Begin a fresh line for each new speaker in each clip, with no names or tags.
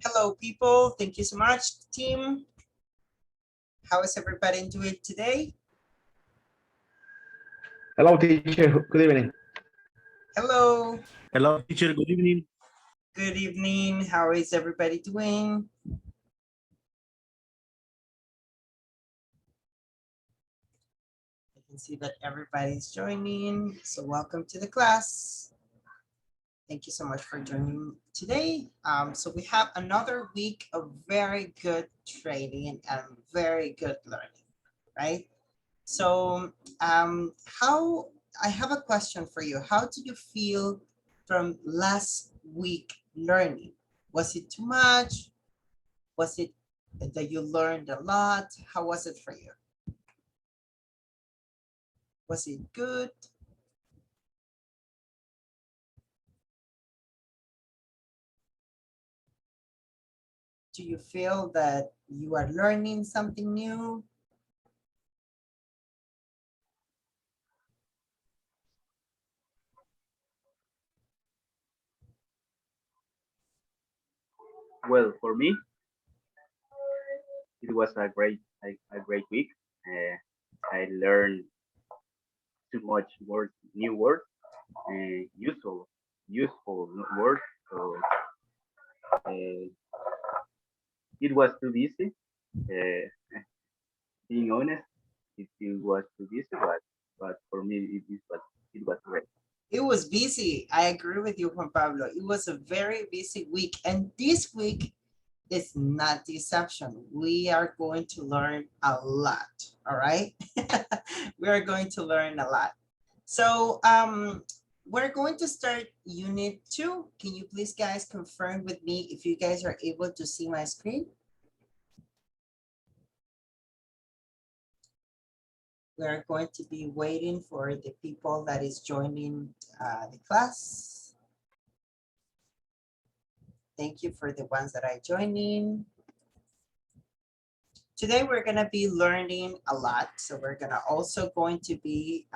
Hello, people. Thank you so much, team. How is everybody doing today?
Hello, teacher. Good evening.
Hello.
Hello, teacher. Good evening.
Good evening. How is everybody doing? I can see that everybody's joining. So welcome to the class. Thank you so much for joining today. So we have another week of very good trading and very good learning, right? So how I have a question for you. How did you feel from last week learning? Was it too much? Was it that you learned a lot? How was it for you? Was it good? Do you feel that you are learning something new?
Well, for me, it was a great week. I learned too much words, new words, useful words. So uh, it was too busy. Uh, being honest, it was too busy, but for me, it was great.
It was busy. I agree with you, Juan Pablo. It was a very busy week. And this week is not the exception. We are going to learn a lot. All right. We are going to learn a lot. So we're going to start unit 2. Can you please guys confirm with me if you guys are able to see my screen? We're going to be waiting for the people that is joining the class. Thank you for the ones that are joining. Today we're going to be learning a lot. So we're going to also going to be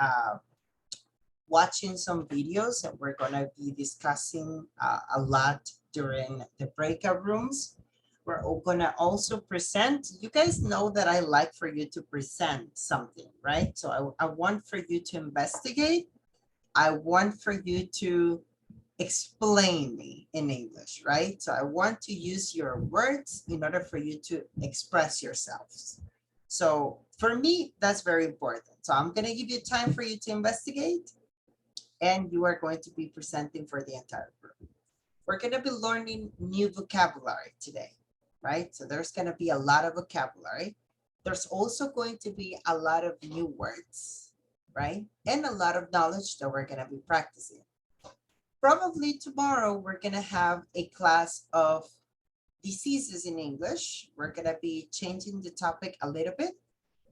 watching some videos, and we're going to be discussing a lot during the breakout rooms. We're going to also present. You guys know that I like for you to present something, right? So I want for you to investigate. I want for you to explain me in English, right? So I want to use your words in order for you to express yourselves. So for me, that's very important. So I'm going to give you time for you to investigate, and you are going to be presenting for the entire group. We're going to be learning new vocabulary today, right? So there's going to be a lot of vocabulary. There's also going to be a lot of new words, right? And a lot of knowledge that we're going to be practicing. Probably tomorrow, we're going to have a class of diseases in English. We're going to be changing the topic a little bit.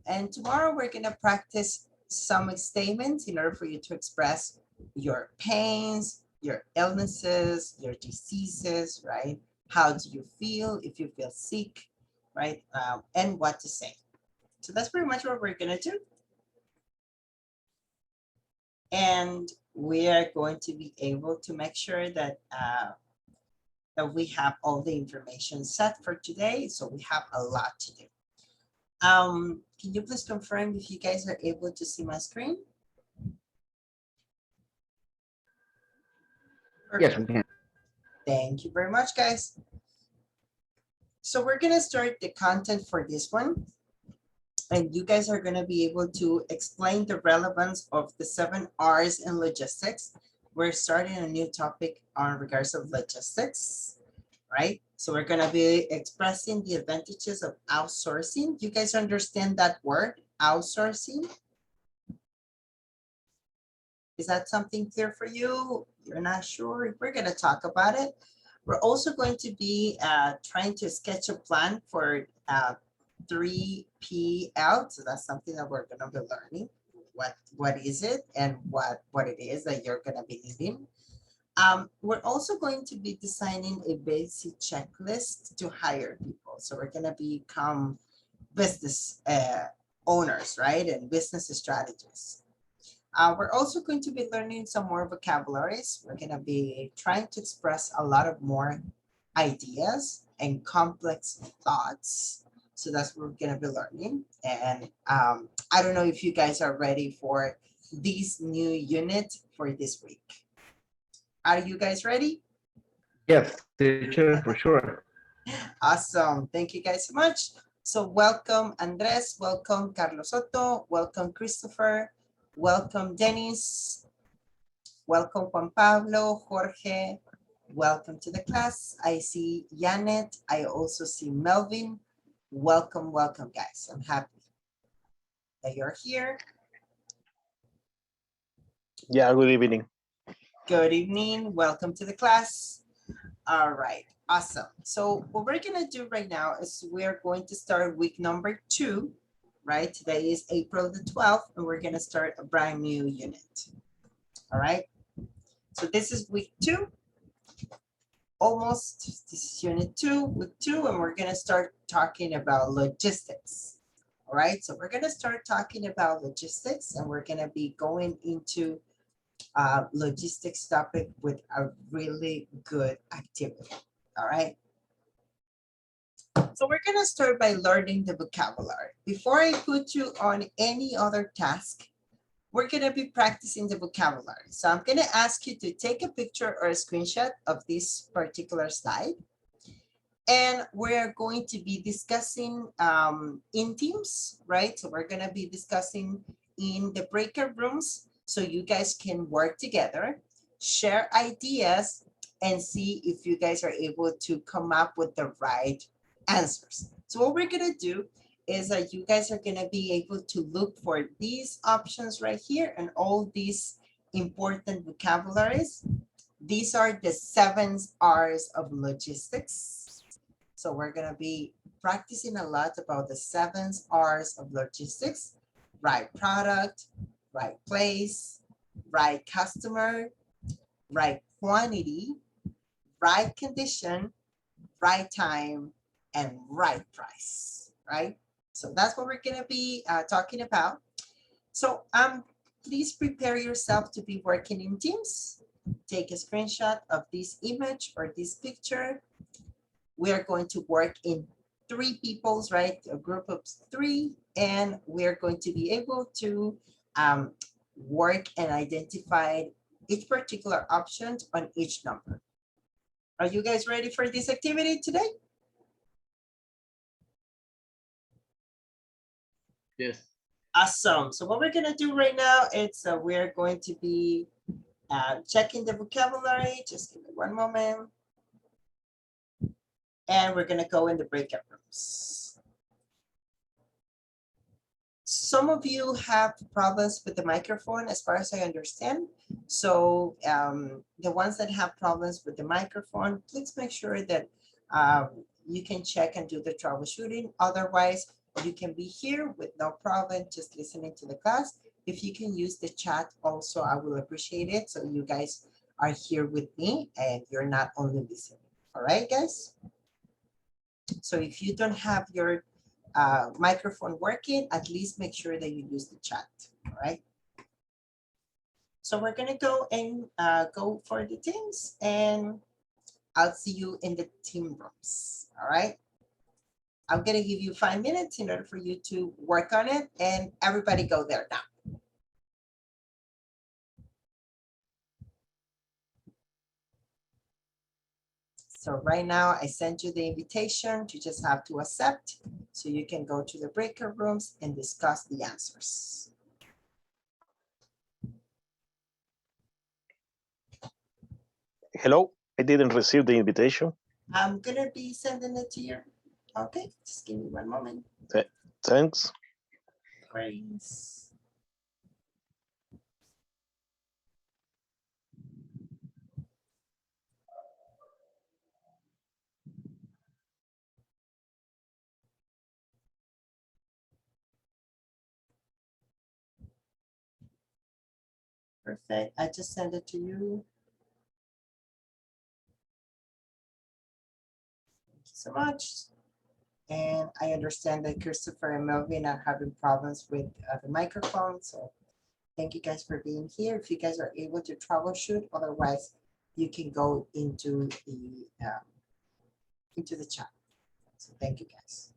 And tomorrow, we're going to practice some statements in order for you to express your pains, your illnesses, your diseases, right? How do you feel if you feel sick, right? And what to say. So that's pretty much what we're going to do. And we are going to be able to make sure that that we have all the information set for today. So we have a lot to do. Can you please confirm if you guys are able to see my screen?
Yes, we can.
Thank you very much, guys. So we're going to start the content for this one. And you guys are going to be able to explain the relevance of the 7 R's in logistics. We're starting a new topic on regards of logistics, right? So we're going to be expressing the advantages of outsourcing. You guys understand that word, outsourcing? Is that something clear for you? You're not sure? We're going to talk about it. We're also going to be trying to sketch a plan for 3PL. So that's something that we're going to be learning. What is it and what it is that you're going to be needing. We're also going to be designing a basic checklist to hire people. So we're going to become business owners, right? And business strategists. We're also going to be learning some more vocabularies. We're going to be trying to express a lot of more ideas and complex thoughts. So that's what we're gonna be learning. And I don't know if you guys are ready for this new unit for this week. Are you guys ready?
Yes, teacher, for sure.
Awesome. Thank you guys so much. So welcome, Andres. Welcome, Carlos Soto. Welcome, Christopher. Welcome, Dennis. Welcome, Juan Pablo, Jorge. Welcome to the class. I see Janet. I also see Melvin. Welcome, welcome, guys. I'm happy that you're here.
Yeah, good evening.
Good evening. Welcome to the class. All right. Awesome. So what we're going to do right now is we're going to start week number 2, right? Today is April the 12th, and we're going to start a brand new unit. All right. So this is week 2. Almost, this is unit 2, week 2, and we're going to start talking about logistics. All right. So we're going to start talking about logistics, and we're going to be going into logistics topic with a really good activity. All right. So we're gonna start by learning the vocabulary. Before I put you on any other task, we're gonna be practicing the vocabulary. So I'm gonna ask you to take a picture or a screenshot of this particular slide. And we're going to be discussing in teams, right? So we're gonna be discussing in the breakout rooms so you guys can work together, share ideas, and see if you guys are able to come up with the right answers. So what we're gonna do is that you guys are gonna be able to look for these options right here and all these important vocabularies. These are the 7 R's of logistics. So we're gonna be practicing a lot about the 7 R's of logistics: right product, right place, right customer, right quantity, right condition, right time, and right price, right? So that's what we're gonna be talking about. So please prepare yourself to be working in teams. Take a screenshot of this image or this picture. We are going to work in 3 peoples, right? A group of 3, and we're going to be able to work and identify each particular option on each number. Are you guys ready for this activity today?
Yes.
Awesome. So what we're gonna do right now is we're going to be checking the vocabulary. Just give me one moment. And we're gonna go in the breakout rooms. Some of you have problems with the microphone as far as I understand. So the ones that have problems with the microphone, please make sure that you can check and do the troubleshooting. Otherwise, you can be here with no problem, just listening to the class. If you can use the chat also, I will appreciate it. So you guys are here with me and you're not only listening. All right, guys? So if you don't have your microphone working, at least make sure that you use the chat, all right? So we're gonna go and go for the teams, and I'll see you in the team rooms, all right? I'm gonna give you 5 minutes in order for you to work on it, and everybody go there now. So right now I sent you the invitation. You just have to accept so you can go to the breakout rooms and discuss the answers.
Hello, I didn't receive the invitation.
I'm gonna be sending it to you. Okay, just give me one moment.
Thanks.
Grace. Perfect. I just sent it to you. Thank you so much. And I understand that Christopher and Melvin are having problems with the microphone. So thank you guys for being here. If you guys are able to troubleshoot, otherwise you can go into the into the chat. So thank you guys.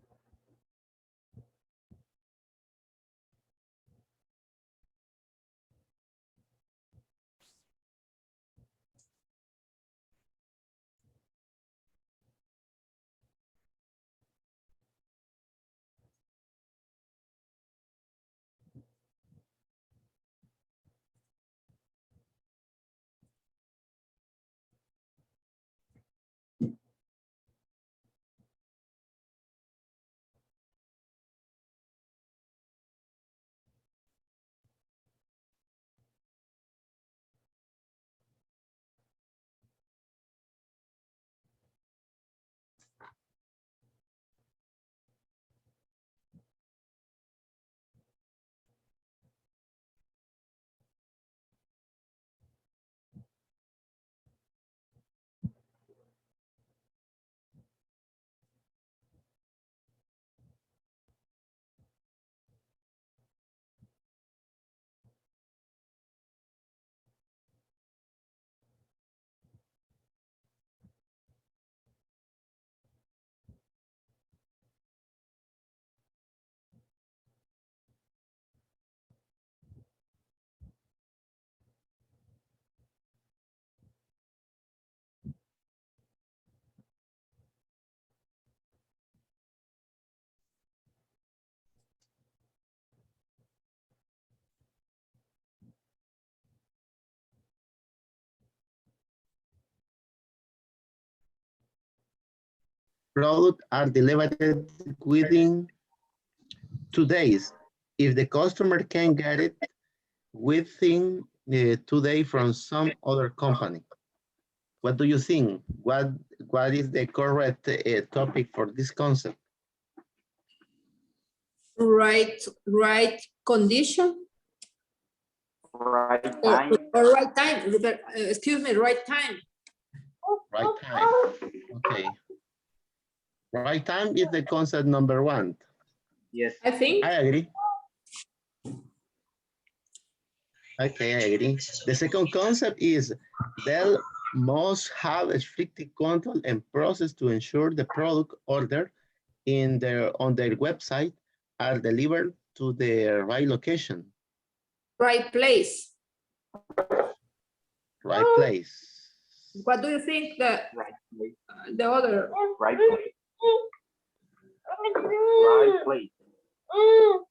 Products are delivered within 2 days. If the customer can get it within 2 days from some other company. What do you think? What is the correct topic for this concept?
Right condition
Right
or,
time.
or right time. Excuse me, right time.
Right time. Okay. Right time is the concept number one.
Yes.
I think.
I agree. Okay, I agree. The second concept is Dell must have a strict control and process to ensure the product order on their website are delivered to the right location,
Right place.
right place.
What do you think that
Right place.
the other?
Right place. Right place.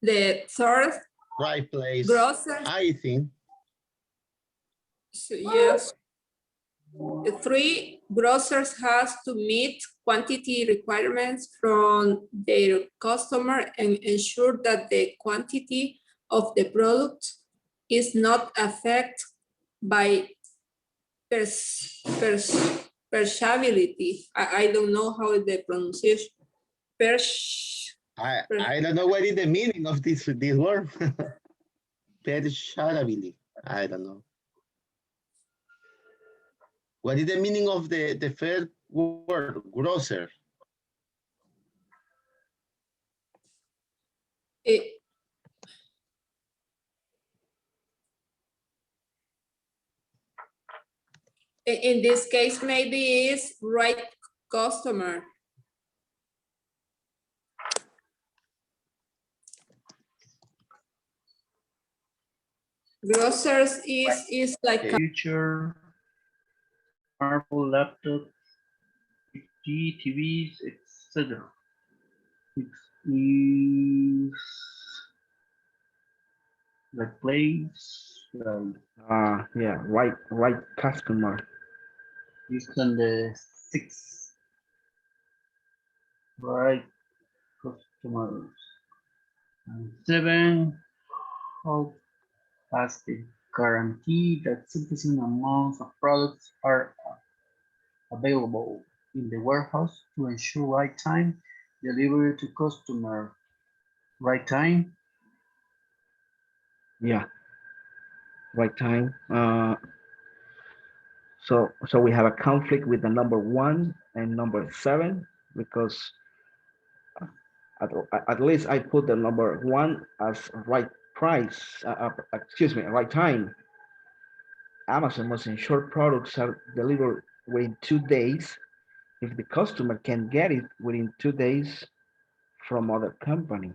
The third
Right place.
grocer.
I think.
So, yes. The three grocers has to meet quantity requirements from their customer and ensure that the quantity of the product is not affected by perishability. I don't know how the pronunciation.
I don't know what is the meaning of this word. Perishability. I don't know. What is the meaning of the third word, grocer?
In this case, maybe is right customer. Grocers is like a
future, smartphone, laptops, TVs, etc. It is like place, yeah, right customer. This on the 6 right customers. And 7, how has the guarantee that sufficient amounts of products are available in the warehouse to ensure right time delivery to customer. Right time. Yeah, right time. So we have a conflict with the number 1 and number 7 because at least I put the number 1 as right price. Excuse me, right time. Amazon must ensure products are delivered within 2 days if the customer can get it within 2 days from other company.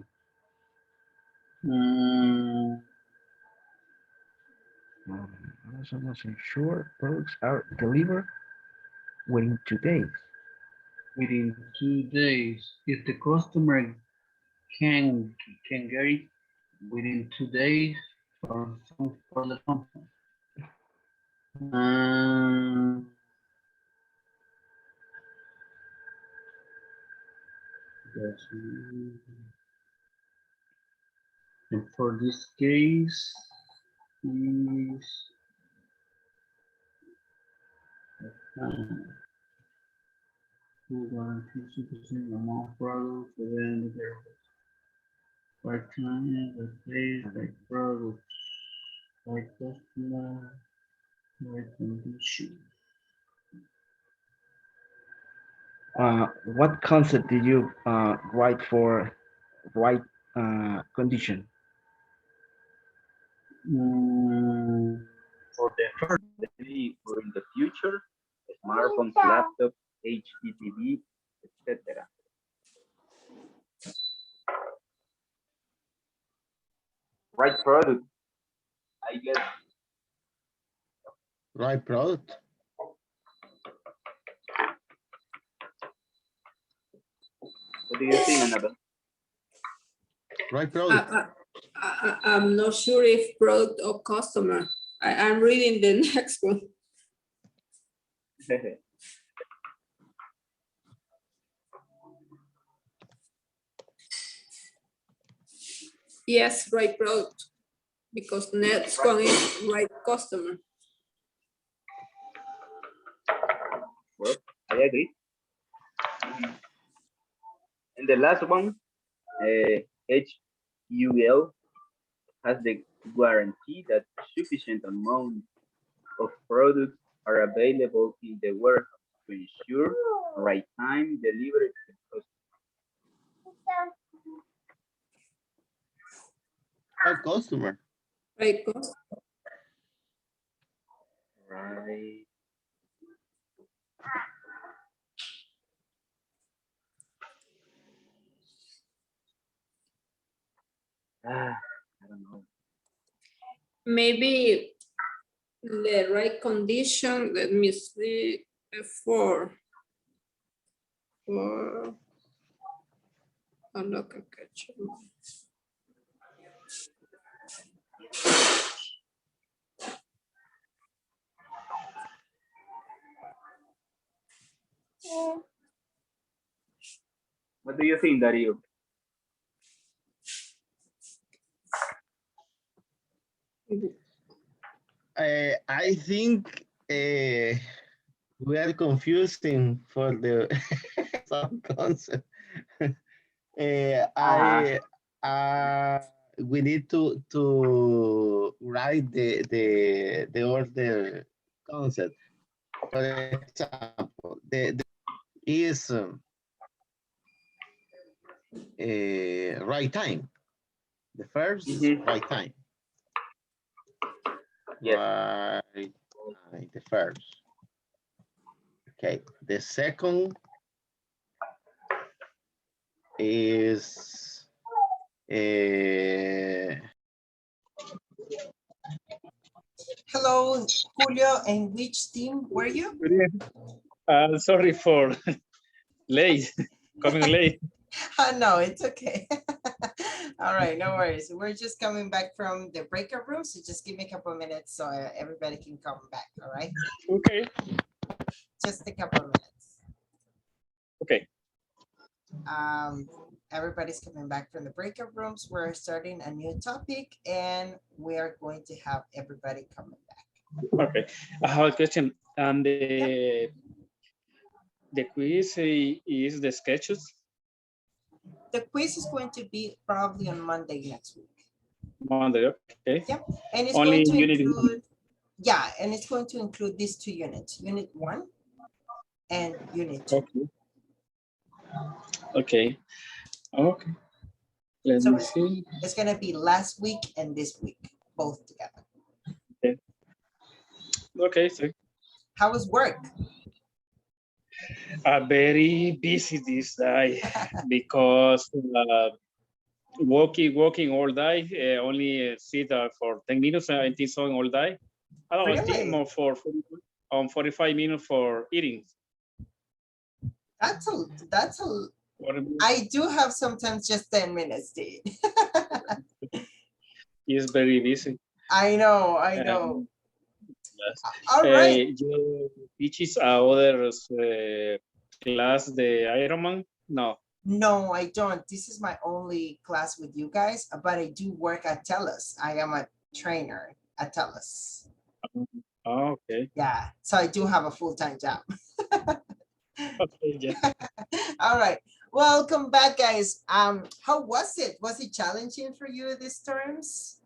Someone's ensure products are delivered within 2 days.
Within 2 days, if the customer can get it within 2 days from some other company. Yes, and for this case is who guarantees 2% amount products within the part time, the place, by product, by customer, by condition.
What concept did you write for right condition?
For the first,
Maybe for in the future, smartphones, laptops, HDTV, etc. Right product, I guess.
Right product.
What do you think, Annabelle?
Right product.
I'm not sure if product or customer. I'm reading the next one. Yes, right product, because next one is right customer.
Well, I agree. And the last one, HUL has the guarantee that sufficient amount of products are available in the warehouse to ensure right time delivery to the customer.
Right customer.
Right customer.
Right. I don't know.
Maybe the right condition, let me see, for
What do you think, Dario?
I think we are confusing for the some concept. We need to write the order concept. For example, the is right time. The first right time.
Yes.
Right time, the first. Okay, the second is
Hello, Julio, and which team were you?
Sorry for late, coming late.
No, it's okay. All right, no worries. We're just coming back from the breakout room, so just give me a couple of minutes so everybody can come back, all right?
Okay.
Just a couple of minutes.
Okay.
Everybody's coming back from the breakout rooms. We're starting a new topic and we are going to have everybody coming back.
Okay. I have a question. And the quiz is the sketches?
The quiz is going to be probably on Monday next week.
Monday, okay.
Yep. And it's
Only
going to
unit
include, yeah, and it's going to include these two units, unit 1 and unit 2.
Okay. Okay. Okay. Let
So
me see.
it's going to be last week and this week, both together.
Okay. Okay, so
How was work?
Very busy this day because walking all day, only sit for 10 minutes, I think so all day. I don't know, I think
Really?
more for 45 minutes for eating.
That's a,
What
I do have sometimes just 10 minutes to eat.
is very busy.
I know.
Yes.
All right.
You teaches others class the Ironman? No.
No, I don't. This is my only class with you guys, but I do work at TELUS. I am a trainer at TELUS.
Oh, okay.
Yeah, so I do have a full-time job.
Okay, yeah.
All right, welcome back, guys. How was it? Was it challenging for you these terms?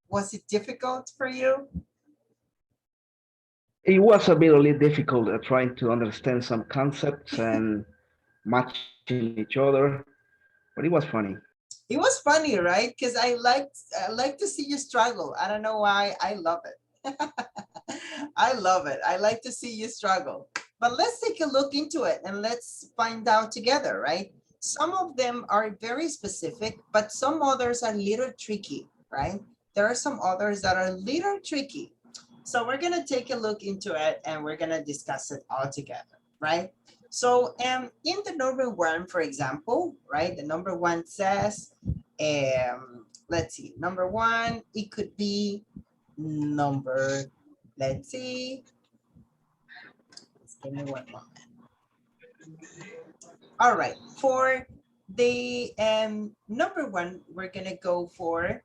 Was it difficult for you?
It was a bit difficult trying to understand some concepts and matching each other, but it was funny.
It was funny, right? Because I like to see you struggle. I don't know why. I love it. I love it. I like to see you struggle. But let's take a look into it and let's find out together, right? Some of them are very specific, but some others are a little tricky, right? There are some others that are a little tricky. So we're going to take a look into it and we're going to discuss it all together, right? So in the number one, for example, right, the number one says, let's see, number one, it could be number, let's see, just give me one moment. All right, for the number one, we're gonna go for,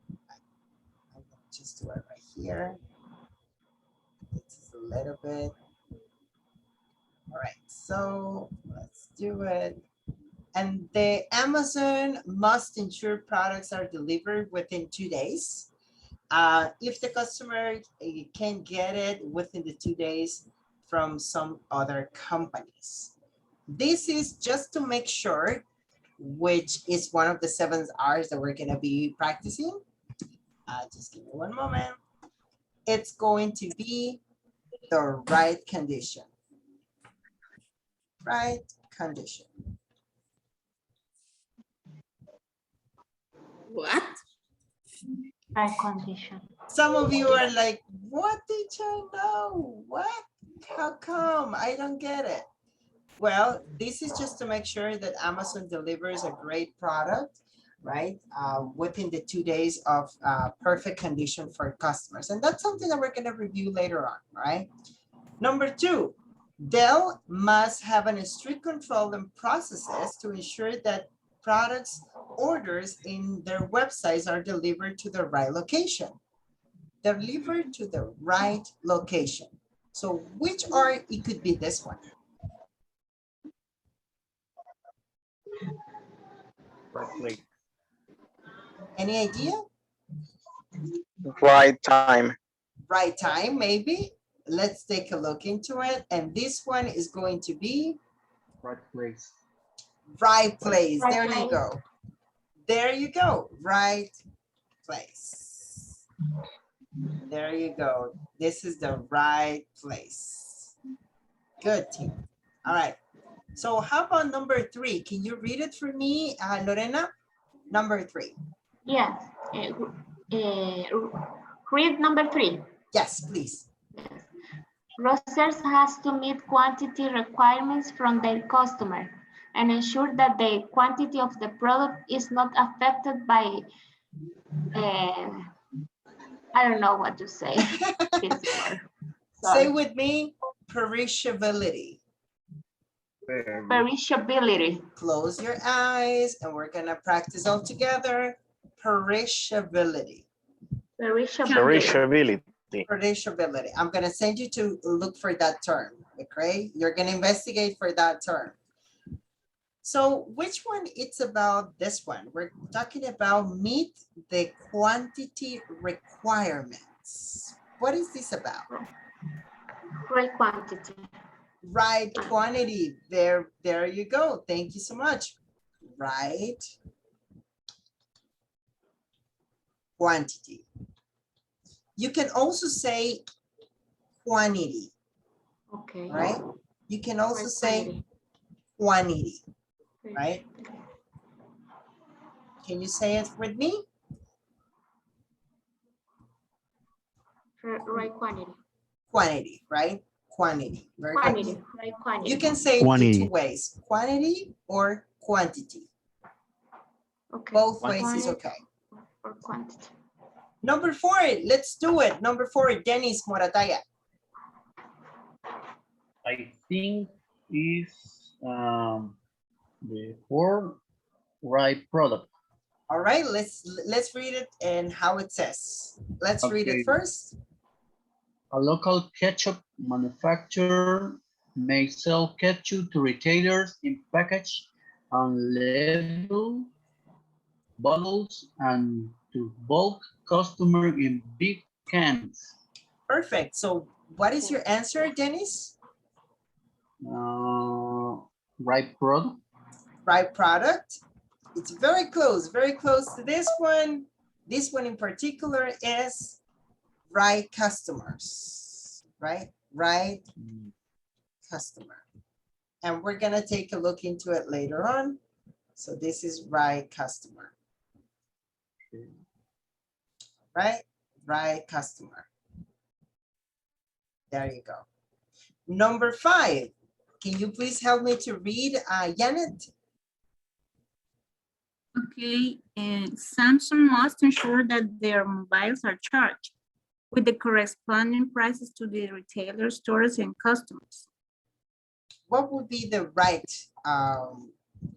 I'm gonna just do it right here. It's a little bit. All right, so let's do it. And the Amazon must ensure products are delivered within 2 days. If the customer can get it within the 2 days from some other companies. This is just to make sure, which is one of the 7 R's that we're gonna be practicing. Just give me one moment. It's going to be the right condition. Right condition.
What?
Right condition.
Some of you are like, what teacher? No, what? How come? I don't get it. Well, this is just to make sure that Amazon delivers a great product, right? Within the 2 days of perfect condition for customers. And that's something that we're gonna review later on, right? Number 2, Dell must have a strict control and processes to ensure that products orders in their websites are delivered to the right location. Delivered to the right location. So which are, it could be this one.
Right place.
Any idea?
Right time.
Right time, maybe. Let's take a look into it. And this one is going to be
Right place.
right place.
Right
There you
place.
go. There you go. Right place. There you go. This is the right place. Good team. All right. So how about number 3? Can you read it for me, Lorena? Number 3.
Yes. Read number 3.
Yes, please.
Grocers has to meet quantity requirements from their customer and ensure that the quantity of the product is not affected by, I don't know what to say.
Say with me, perishability.
Perishability.
Close your eyes and we're gonna practice all together. Perishability.
Perishability.
Perishability. I'm gonna send you to look for that term, okay? You're gonna investigate for that term. So which one it's about this one? We're talking about meet the quantity requirements. What is this about?
Right quantity.
Right quantity. There you go. Thank you so much. Right quantity. You can also say quantity,
Okay.
right? You can also
Right,
say quantity,
quantity.
right? Can you say it with me?
Right, quantity.
Quantity, right? Quantity. Very good.
Quantity, right, quantity.
You can say it in two ways, quantity or quantity.
Okay.
Both ways is
Quantity
okay.
or quantity.
Number 4, let's do it. Number 4, Dennis Morataya.
I think is the word right product.
All right, let's read it and how it says. Let's read it
Okay.
first.
A local ketchup manufacturer may sell ketchup to retailers in package and label bottles and to bulk customer in big cans.
Perfect. So what is your answer, Dennis?
Right product.
Right product. It's very close to this one. This one in particular is right customers, right? Right customer. And we're gonna take a look into it later on. So this is right customer. Right? Right customer. There you go. Number 5. Can you please help me to read, Janet?
Okay, and Samsung must ensure that their mobiles are charged with the corresponding prices to the retailer stores and customers.
What would be the right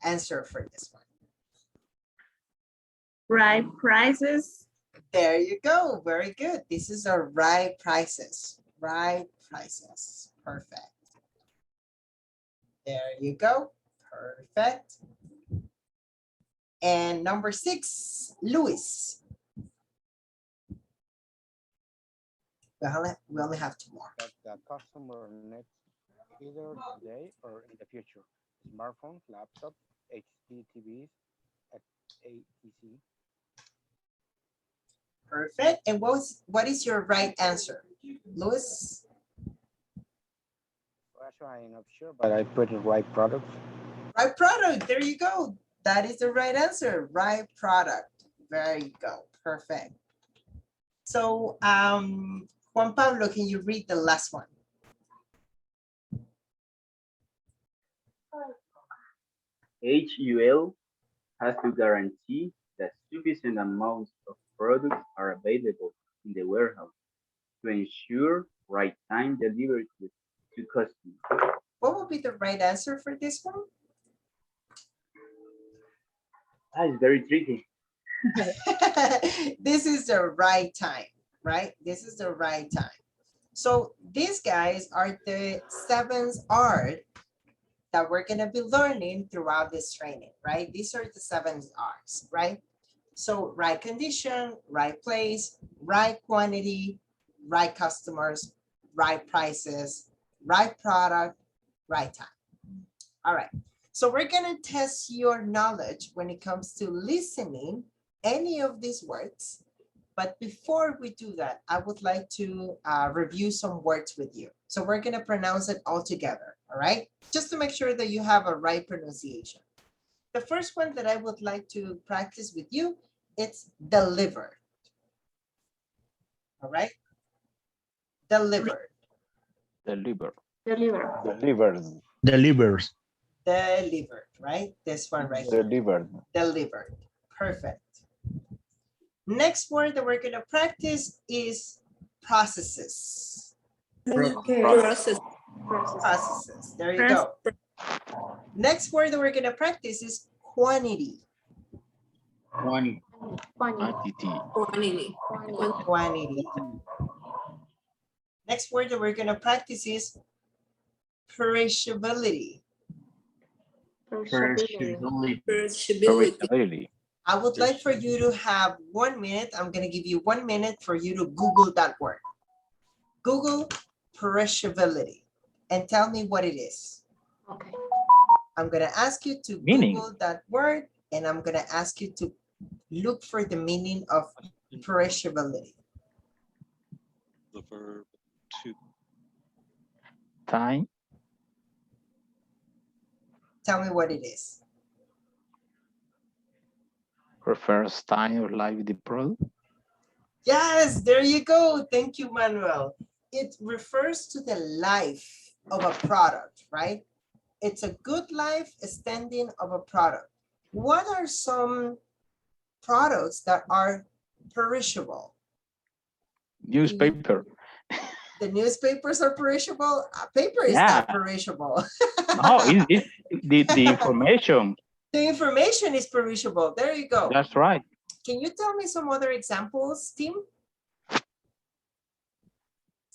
answer for this one?
Right prices.
There you go. Very good. This is our right prices. Right prices. Perfect. There you go. Perfect. And number 6, Luis. We only have 2 more.
That the customer needs either today or in the future. Smartphones, laptops, HD TVs, etc.
Perfect. And what is your right answer, Luis?
Actually, I'm not sure, but I put the right product.
Right product. There you go. That is the right answer. Right product. There you go. Perfect. So, Juan Pablo, can you read the last one?
HUL has to guarantee that sufficient amounts of products are available in the warehouse to ensure right time delivery to customers.
What would be the right answer for this one?
That is very tricky.
This is the right time, right? This is the right time. So these guys are the 7 R's that we're going to be learning throughout this training, right? These are the 7 R's, right? So right condition, right place, right quantity, right customers, right prices, right product, right time. All right. So we're going to test your knowledge when it comes to listening any of these words. But before we do that, I would like to review some words with you. So we're going to pronounce it all together. All right. Just to make sure that you have a right pronunciation. The first one that I would like to practice with you, it's delivered. All right. Delivered.
Deliver.
Deliver.
Delivered.
Delivers.
Delivered, right? This one right here.
Delivered.
Delivered. Perfect. Next word that we're going to practice is processes.
Process.
Processes. There you go. Next word that we're going to practice is quantity.
Quantity.
Quantity.
Quantity. Next word that we're going to practice is perishability.
Perishability.
Perishability.
I would like for you to have 1 minute. I'm going to give you 1 minute for you to Google that word. Google perishability and tell me what it is.
Okay.
I'm going to ask you to Google that word and I'm going to ask you to look for the meaning of perishability.
The verb to time.
Tell me what it is.
Refers time of life of the product.
Yes, there you go. Thank you, Manuel. It refers to the life of a product, right? It's a good life standing of a product. What are some products that are perishable?
Newspaper.
The newspapers are perishable. Paper is
Yeah.
not perishable.
No, it's the information.
The information is perishable. There you go.
That's right.
Can you tell me some other examples, Tim?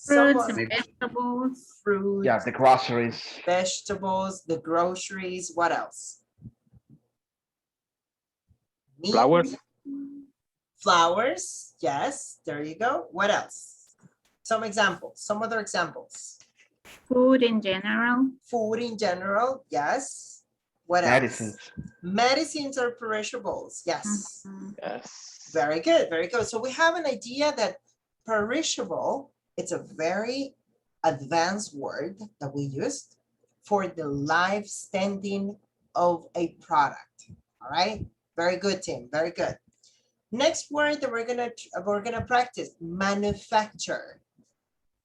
Fruits
Some
and vegetables.
fruit,
Yeah, the groceries.
vegetables, the groceries. What else? Meat,
Flowers.
flowers. Yes, there you go. What else? Some examples. Some other examples.
Food in general.
Food in general. Yes. What
Medicines.
else? Medicines are perishables. Yes.
Mhm.
Yes.
Very good, very good. So we have an idea that perishable, it's a very advanced word that we used for the life standing of a product. All right, very good, Tim, very good. Next word that we're gonna practice, manufacture.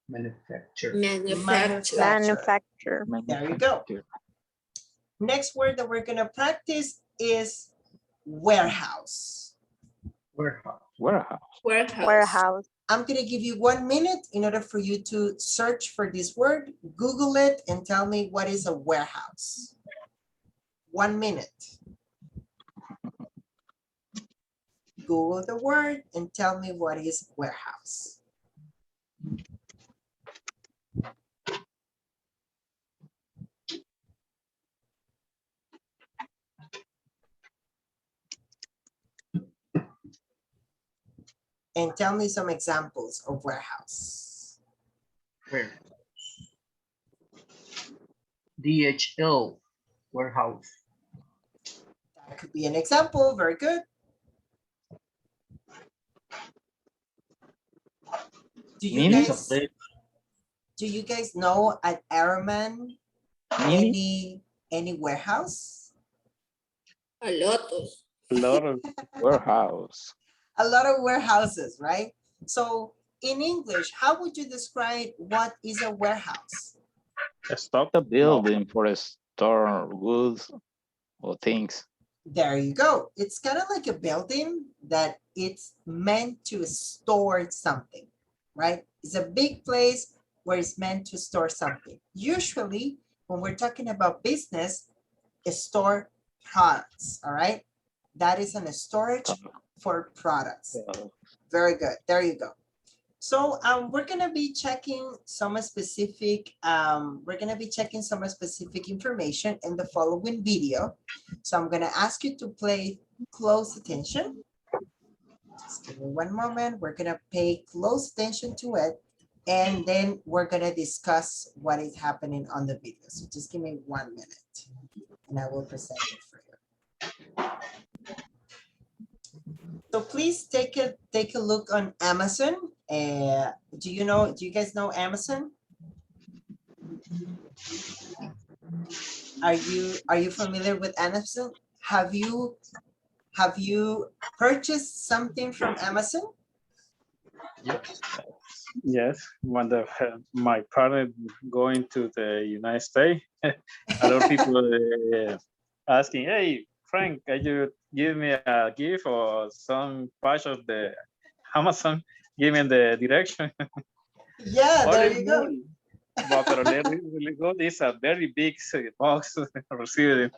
Manufacture.
Manufacture.
There you go. Next word that we're gonna practice is warehouse.
Warehouse.
Warehouse.
Warehouse.
I'm gonna give you 1 minute in order for you to search for this word, Google it, and tell me what is a warehouse. 1 minute. Google the word and tell me what is warehouse. And tell me some examples of warehouse.
Warehouse. DHL. Warehouse.
That could be an example, very good. Do you
Mini?
guys know at Airman
Mini?
any warehouse?
A lot of.
A lot of warehouse.
A lot of warehouses, right? So in English, how would you describe what is a warehouse?
Stock a building for a store goods or things.
There you go. It's kind of like a building that it's meant to store something, right? It's a big place where it's meant to store something. Usually, when we're talking about business, it's store products, all right? That is a storage for products. Very good. There you go. So we're gonna be checking some specific. Information in the following video. So I'm gonna ask you to pay close attention. Just give me 1 moment. We're gonna pay close attention to it, and then we're gonna discuss what is happening on the video. So just give me 1 minute, and I will present it for you. So please take a look on Amazon. Do you guys know Amazon? Are you familiar with Amazon? Have you purchased something from Amazon?
Yes, when my partner going to the United States, a lot of people asking, "Hey, Frank, can you give me a gift or some part of the Amazon? Give me the direction."
Yeah, there you go.
But really good. It's a very big box receiving.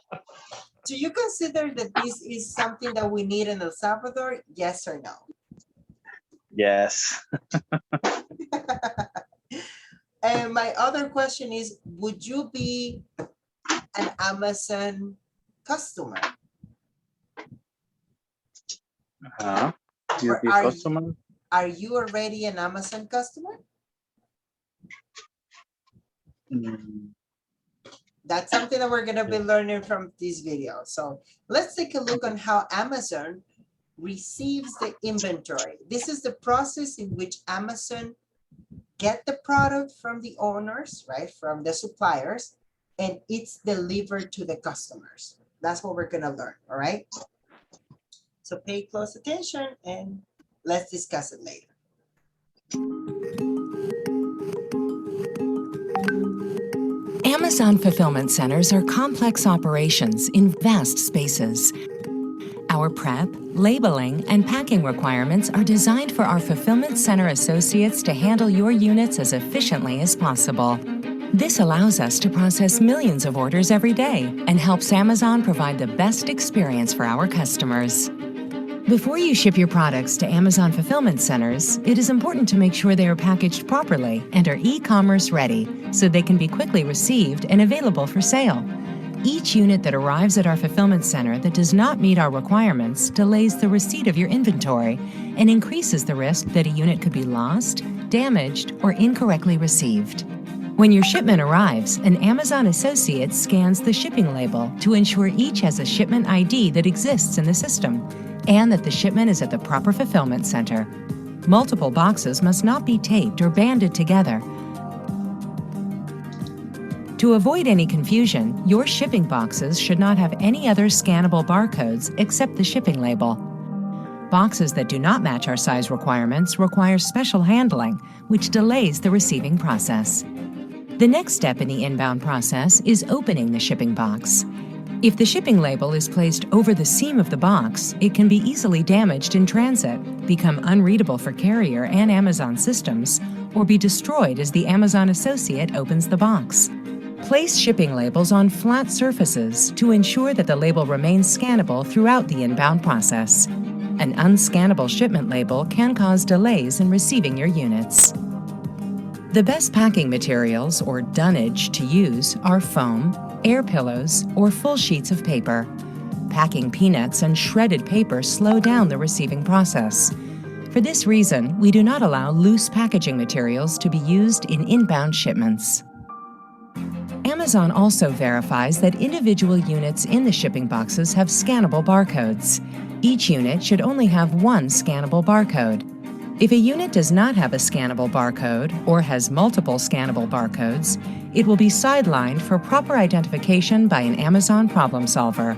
Do you consider that this is something that we need in El Salvador? Yes or no?
Yes.
And my other question is, would you be an Amazon customer?
You
Or
be
are you-
customer?
Are you already an Amazon customer?
Mm,
That's something that we're gonna be learning from this video. So let's take a look on how Amazon receives the inventory. This is the process in which Amazon get the product from the owners, right, from the suppliers, and it's delivered to the customers. That's what we're gonna learn, all right? So pay close attention and let's discuss it later.
Amazon fulfillment centers are complex operations in vast spaces. Our prep, labeling, and packing requirements are designed for our fulfillment center associates to handle your units as efficiently as possible. This allows us to process millions of orders every day and helps Amazon provide the best experience for our customers. Before you ship your products to Amazon fulfillment centers, it is important to make sure they are packaged properly and are e-commerce ready so they can be quickly received and available for sale. Each unit that arrives at our fulfillment center that does not meet our requirements delays the receipt of your inventory and increases the risk that a unit could be lost, damaged, or incorrectly received. When your shipment arrives, an Amazon associate scans the shipping label to ensure each has a shipment ID that exists in the system and that the shipment is at the proper fulfillment center. Multiple boxes must not be taped or banded together. To avoid any confusion, your shipping boxes should not have any other scannable barcodes except the shipping label. Boxes that do not match our size requirements require special handling, which delays the receiving process. The next step in the inbound process is opening the shipping box. If the shipping label is placed over the seam of the box, it can be easily damaged in transit, become unreadable for carrier and Amazon systems, or be destroyed as the Amazon associate opens the box. Place shipping labels on flat surfaces to ensure that the label remains scannable throughout the inbound process. An unscannable shipment label can cause delays in receiving your units. The best packing materials, or dunnage, to use are foam, air pillows, or full sheets of paper. Packing peanuts and shredded paper slow down the receiving process. For this reason, we do not allow loose packaging materials to be used in inbound shipments. Amazon also verifies that individual units in the shipping boxes have scannable barcodes. Each unit should only have one scannable barcode. If a unit does not have a scannable barcode or has multiple scannable barcodes, it will be sidelined for proper identification by an Amazon problem solver.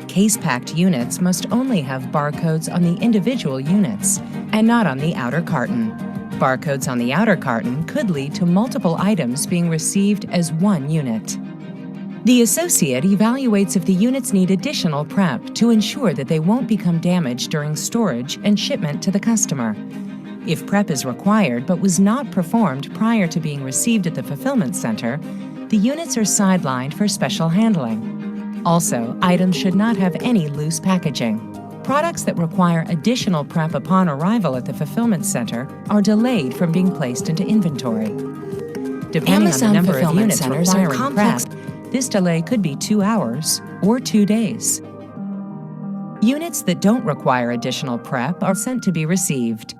Case-packed units must only have barcodes on the individual units and not on the outer carton. Barcodes on the outer carton could lead to multiple items being received as one unit. The associate evaluates if the units need additional prep to ensure that they won't become damaged during storage and shipment to the customer. If prep is required but was not performed prior to being received at the fulfillment center, the units are sidelined for special handling. Also, items should not have any loose packaging. Products that require additional prep upon arrival at the fulfillment center are delayed from being placed into inventory. Depending on the number of units requiring prep, this delay could be 2 hours or 2 days. Units that don't require additional prep are sent to be received.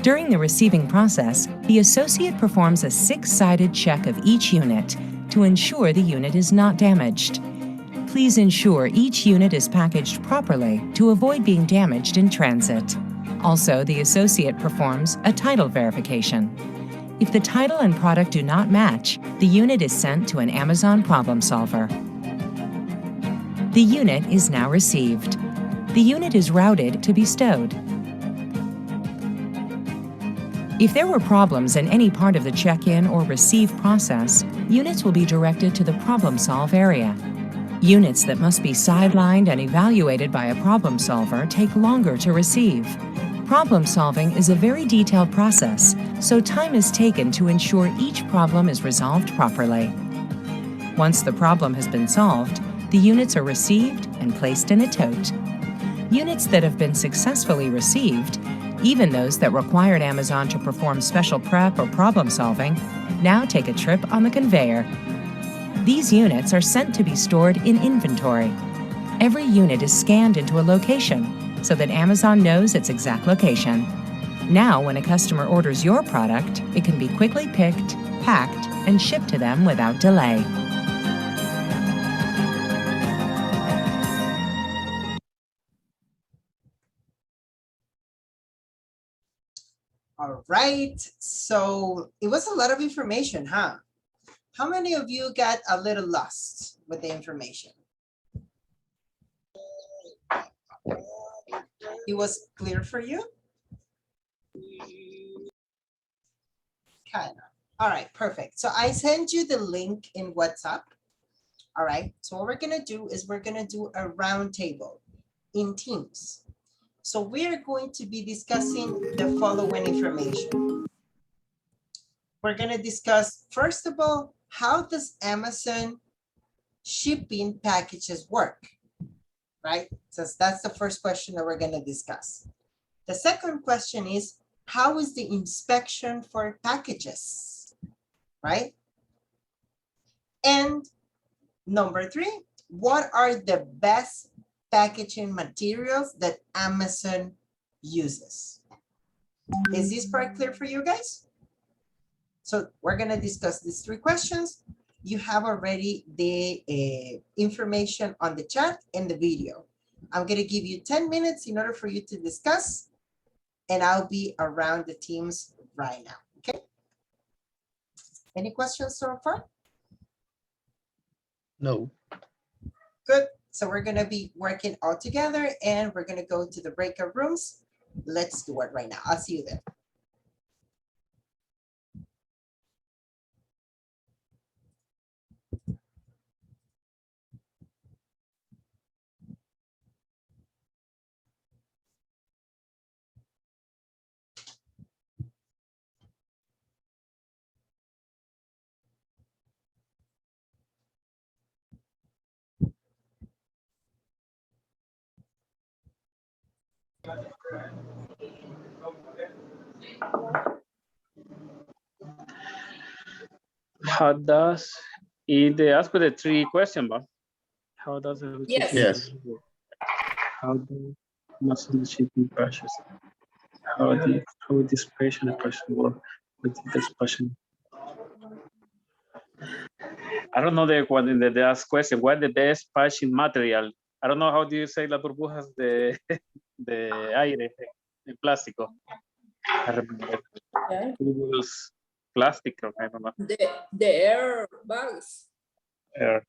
During the receiving process, the associate performs a 6-sided check of each unit to ensure the unit is not damaged. Please ensure each unit is packaged properly to avoid being damaged in transit. Also, the associate performs a title verification. If the title and product do not match, the unit is sent to an Amazon problem solver. The unit is now received. The unit is routed to be stowed. If there were problems in any part of the check-in or receive process, units will be directed to the problem solve area. Units that must be sidelined and evaluated by a problem solver take longer to receive. Problem solving is a very detailed process, so time is taken to ensure each problem is resolved properly. Once the problem has been solved, the units are received and placed in a tote. Units that have been successfully received, even those that required Amazon to perform special prep or problem solving, now take a trip on the conveyor. These units are sent to be stored in inventory. Every unit is scanned into a location so that Amazon knows its exact location. Now, when a customer orders your product, it can be quickly picked, packed, and shipped to them without delay.
All All right, so it was a lot of information, huh? How many of you got a little lost with the information? It was clear for you? Kind of. All right, perfect. So I sent you the link in WhatsApp. All right, so what we're gonna do is we're gonna do a round table in teams. So we're going to be discussing the following information. We're gonna discuss, first of all, how does Amazon shipping packages work, right? So that's the first question that we're gonna discuss. The second question is, how is the inspection for packages, right? And number three, what are the best packaging materials that Amazon uses? Is this part clear for you guys? So we're gonna discuss these three questions. You have already the information on the chat and the video. I'm gonna give you 10 minutes in order for you to discuss, and I'll be around the teams right now, okay? Any questions so far?
No.
Good. So we're gonna be working all together and we're gonna go to the breakout rooms. Let's do it right now. I'll see you there.
How does they ask with the three question, but how does it
Yes.
Yes.
how do Amazon shipping purchase? How this patient and person work with this person? I don't know what in the ask question. What the best patching material? I don't know how do you say las burbujas de aire en plástico. I remember.
Yeah.
It was plastic, I don't know.
The air bags.
Let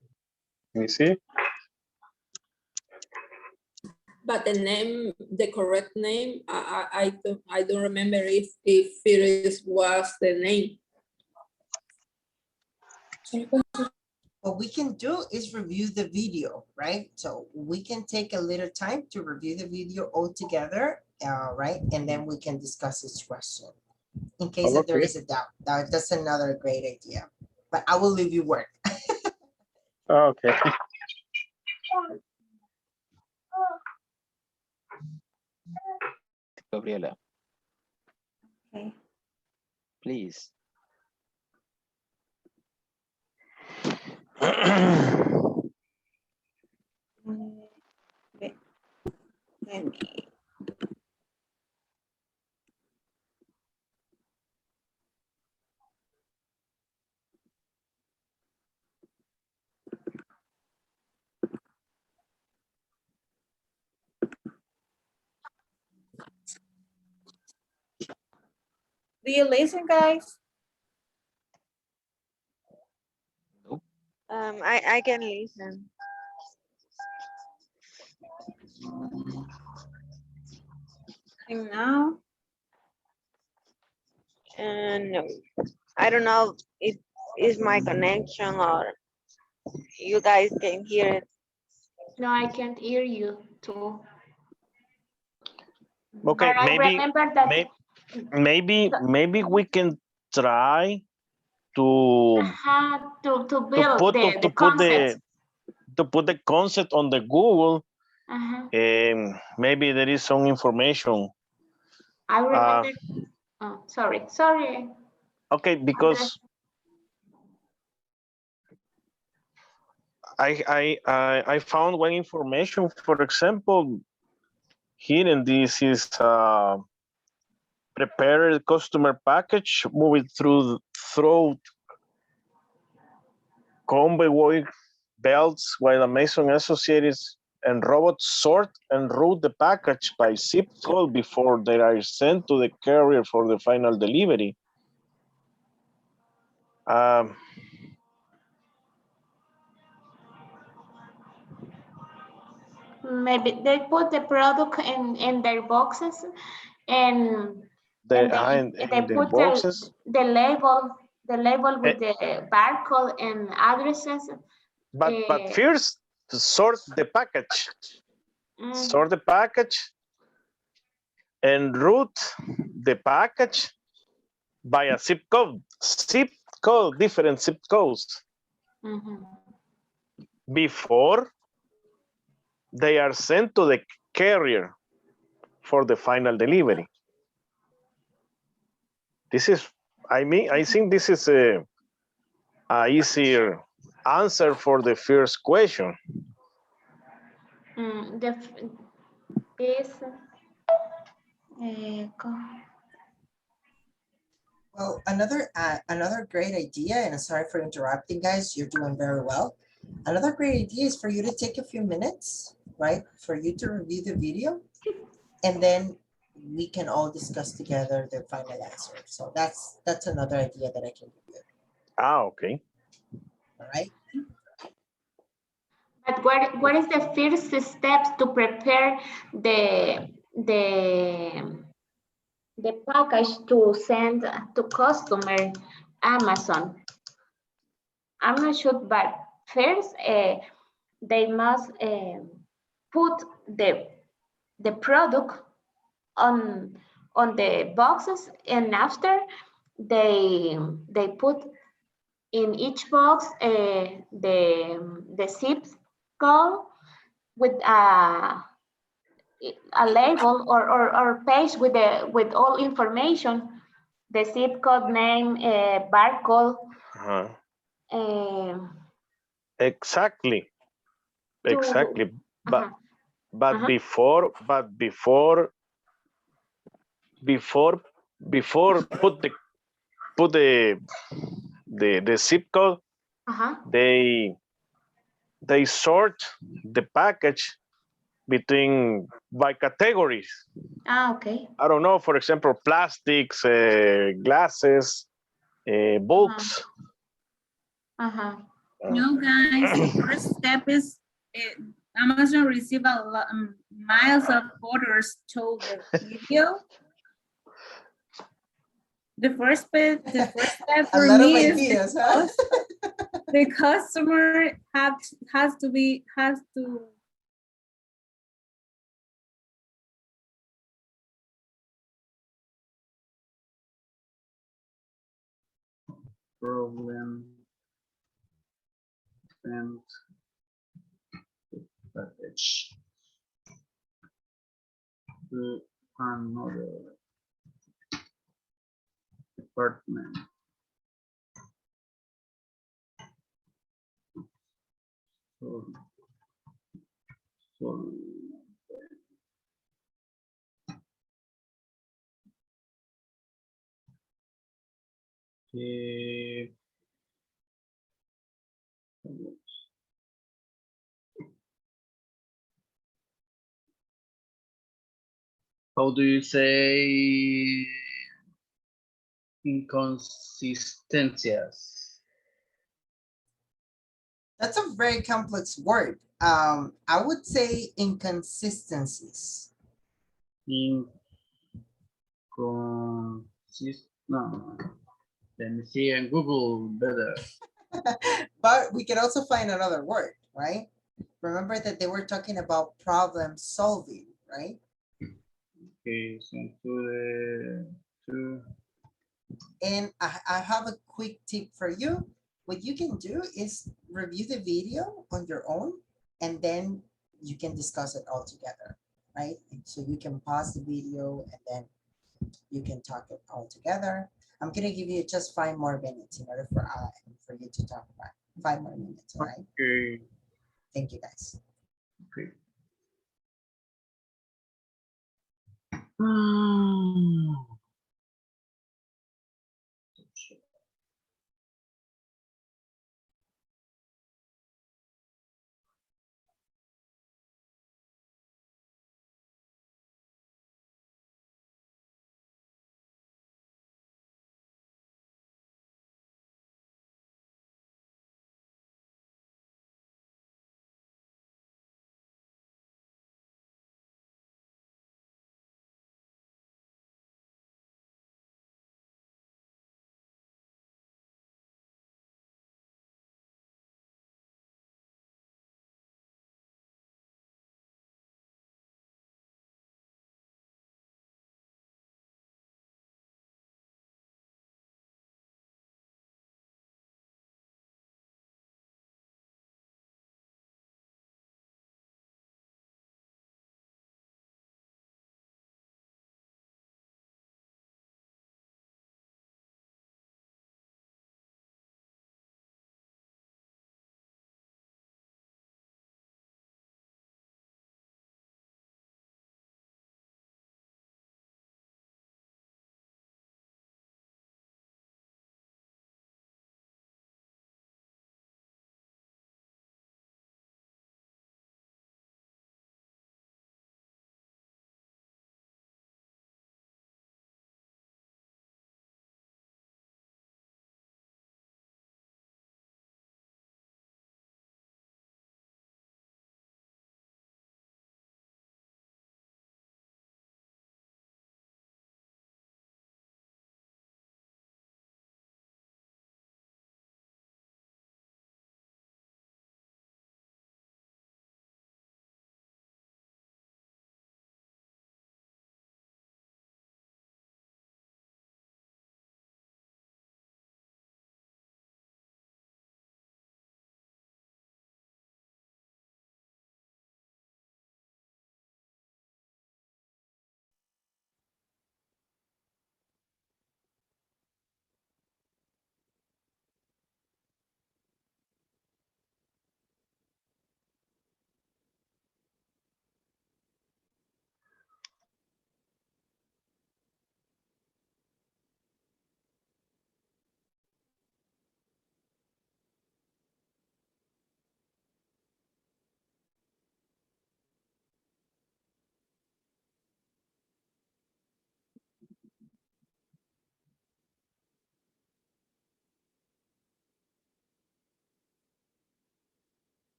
me see.
But the name, the correct name, I don't remember if it was the name.
What we can do is review the video, right? So we can take a little time to review the video all together, right? And then we can discuss this question in case that there is a doubt. That's another great idea, but I will leave you work.
Okay.
Gabriela,
Okay.
please.
Wait, let me. Do you listen, guys?
I can listen.
And now?
No, I don't know if it's my connection or you guys can hear it.
No, I can't hear you too.
Okay,
But I remember that
maybe we can try to
to build
put
the concept.
to put the concept on the Google.
Uh-huh.
Maybe there is some information.
I remember. Oh, sorry.
Okay, because I found one information. For example, here in this is prepare the customer package, move it through convoy belts while Amazon Associates and robots sort and route the package by zip code before they are sent to the carrier for the final delivery.
Maybe they put the product in their boxes and
They
they
their
put
boxes.
the label with the barcode and addresses.
But first, sort the package. Sort the package and route the package by a zip code. Different zip codes. Before they are sent to the carrier for the final delivery. This is, I think this is a easier answer for the first question.
Well, another great idea, and sorry for interrupting, guys. You're doing very well. Another great idea is for you to take a few minutes, right, for you to review the video, and then we can all discuss together the final answer. So that's another idea that I can give you.
Okay.
All right.
But what is the first steps to prepare the package to send to customer Amazon? I'm not sure, but first they must put the product on the boxes, and after they put in each box the zip code with a label or page with all information, the zip code, name, barcode.
Exactly. But before put the zip code, they sort the package by categories.
Okay.
I don't know, for example, plastics, glasses, books.
No, guys, the first step is Amazon receive a lot, miles of orders to the video. The first step for me is the customer has to
problem and package to another department. So how do you say inconsistencias?
That's a very complex word. I would say inconsistencies.
No, let me see in Google better.
But we can also find another word, right? Remember that they were talking about problem solving, right?
Okay, so
and I have a quick tip for you. What you can do is review the video on your own, and then you can discuss it all together, right? So you can pause the video and then you can talk it all together. I'm gonna give you just 5 more minutes in order for you to talk about it. 5 more minutes, all right?
Okay.
Thank you, guys.
Okay.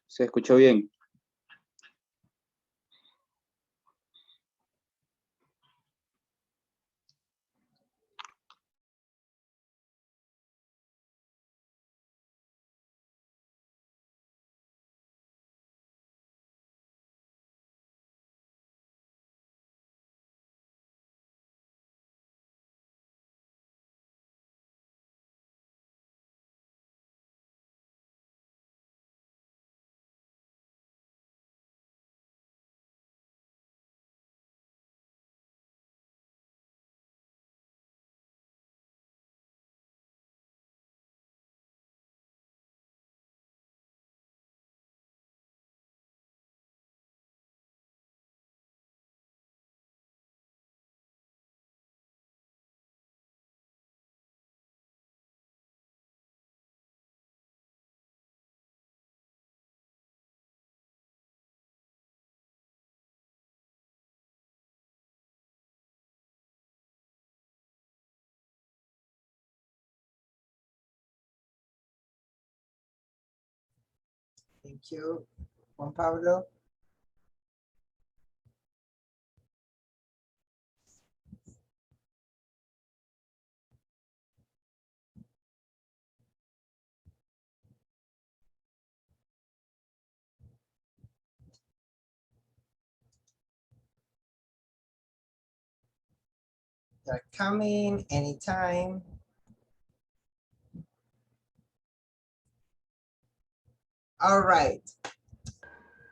Se escuchó bien.
Thank you, Juan Pablo. They're coming anytime. All right.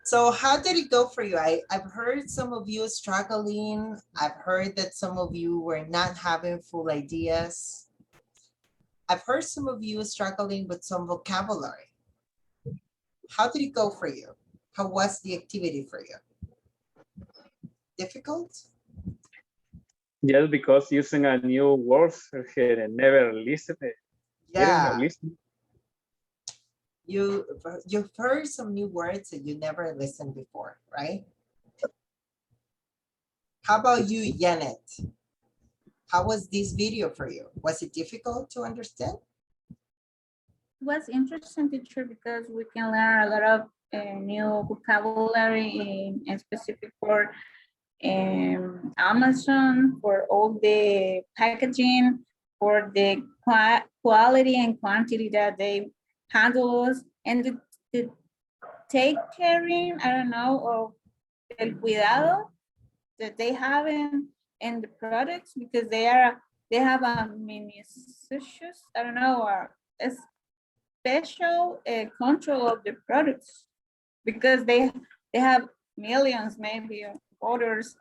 So how did it go for you? I've heard some of you struggling. I've heard that some of you were not having full ideas. I've heard some of you struggling with some vocabulary. How did it go for you? How was the activity for you? Difficult?
Just because using a new words never listened.
Yeah.
Listen.
You've heard some new words that you never listened before, right? How about you, Janet? How was this video for you? Was it difficult to understand?
It was interesting, teacher, because we can learn a lot of new vocabulary in specific for Amazon, for all the packaging, for the quality and quantity that they handle us, and the take caring, I don't know, of el cuidado that they have in the products, because they have a minutious, I don't know, or a special control of the products, because they have millions maybe of orders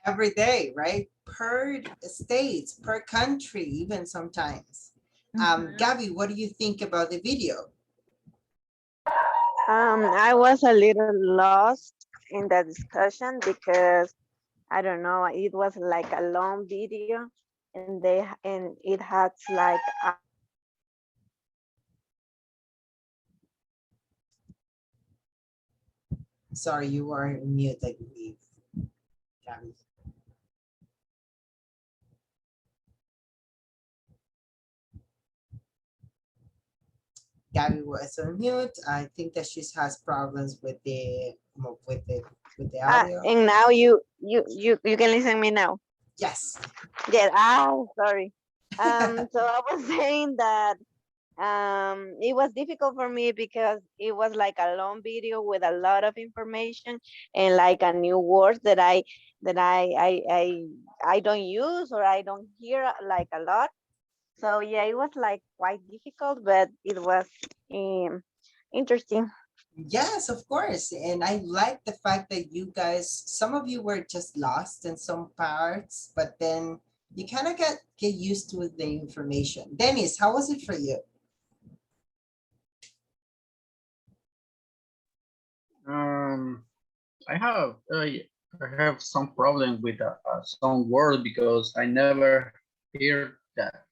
every day, right? Per state, per country, even sometimes. Gabby, what do you think about the video?
I was a little lost in the discussion because I don't know, it was like a long video and it had like
Sorry, you are mute, I believe, Gabby. Gabby was on mute. I think that she has problems with the audio.
And now you can listen me now.
Yes.
Yeah. Sorry. So I was saying that it was difficult for me because it was like a long video with a lot of information and like a new word that I don't use or I don't hear like a lot. So yeah, it was like quite difficult, but it was interesting.
Yes, of course. And I like the fact that you guys, some of you were just lost in some parts, but then you kind of get used to the information. Dennis, how was it for you?
I have some problem with some word because I never hear that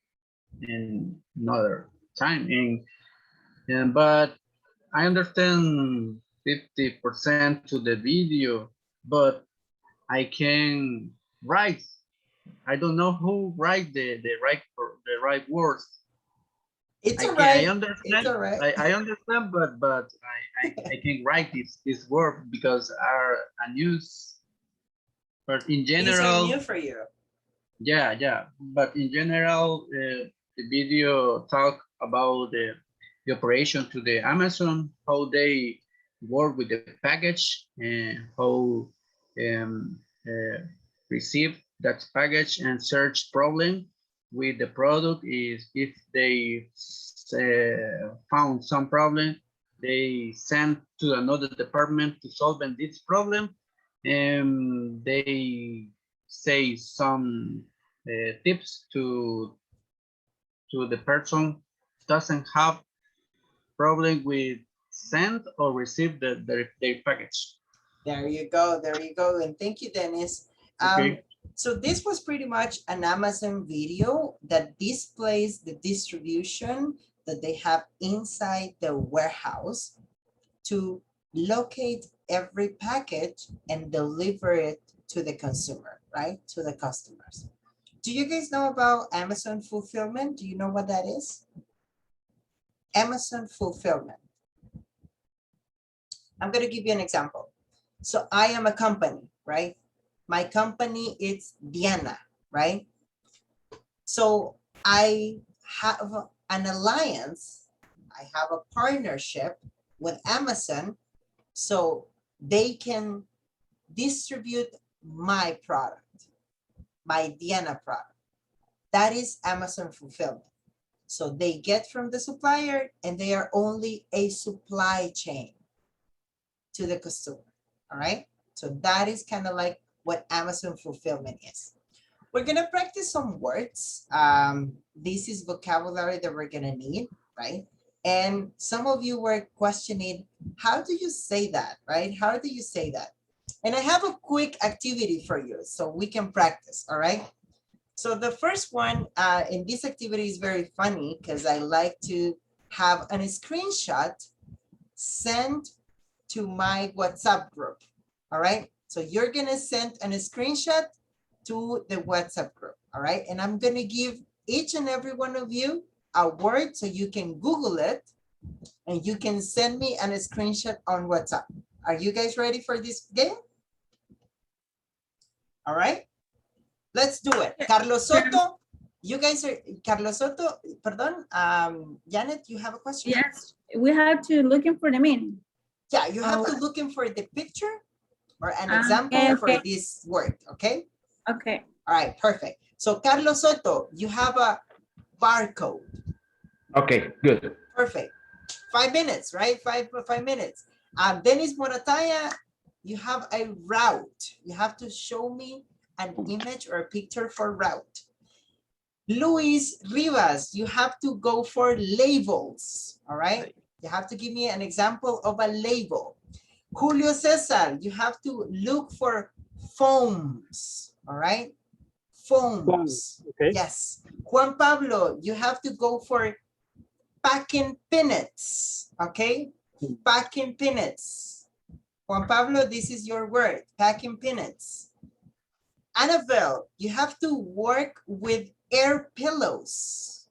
in another time. But I understand 50% to the video, but I can write. I don't know who write the right words.
It's all right.
I understand.
It's all right.
I understand, but I can write this word because are a news. But in
These are
general,
new for you.
yeah. But in general, the video talk about the operation to the Amazon, how they work with the package and how receive that package and search problem with the product is if they found some problem, they send to another department to solve this problem, and they say some tips to the person doesn't have problem with send or receive their package.
There you go. There you go. And thank you, Dennis.
Okay.
So this was pretty much an Amazon video that displays the distribution that they have inside the warehouse to locate every package and deliver it to the consumer, right? To the customers. Do you guys know about Amazon fulfillment? Do you know what that is? Amazon fulfillment. I'm going to give you an example. So I am a company, right? My company is Diana, right? So I have an alliance, I have a partnership with Amazon so they can distribute my product, my Diana product. That is Amazon fulfillment. So they get from the supplier and they are only a supply chain to the consumer, all right? So that is kind of like what Amazon fulfillment is. We're gonna practice some words. This is vocabulary that we're gonna need, right? And some of you were questioning, how do you say that, right? How do you say that? And I have a quick activity for you so we can practice, all right? So the first one in this activity is very funny because I like to have a screenshot sent to my WhatsApp group, all right? So you're gonna send a screenshot to the WhatsApp group, all right? And I'm gonna give each and every one of you a word so you can Google it and you can send me a screenshot on WhatsApp. Are you guys ready for this game? All right, let's do it. Carlos Soto, you guys are, Carlos Soto, pardon, Janet, you have a question?
Yes, we have to looking for the meaning.
Yeah, you have to look in for the picture or an example for this word, okay?
Okay.
All right, perfect. So Carlos Soto, you have a barcode.
Okay, good.
Perfect. 5 minutes, right? Five minutes. Dennis Morataya, you have a route. You have to show me an image or a picture for route. Luis Rivas, you have to go for labels, all right? You have to give me an example of a label. Julio Cesar, you have to look for foams, all right? Foams,
okay.
Yes. Juan Pablo, you have to go for packing peanuts, okay? Packing peanuts. Juan Pablo, this is your word, packing peanuts. Annabelle, you have to work with air pillows.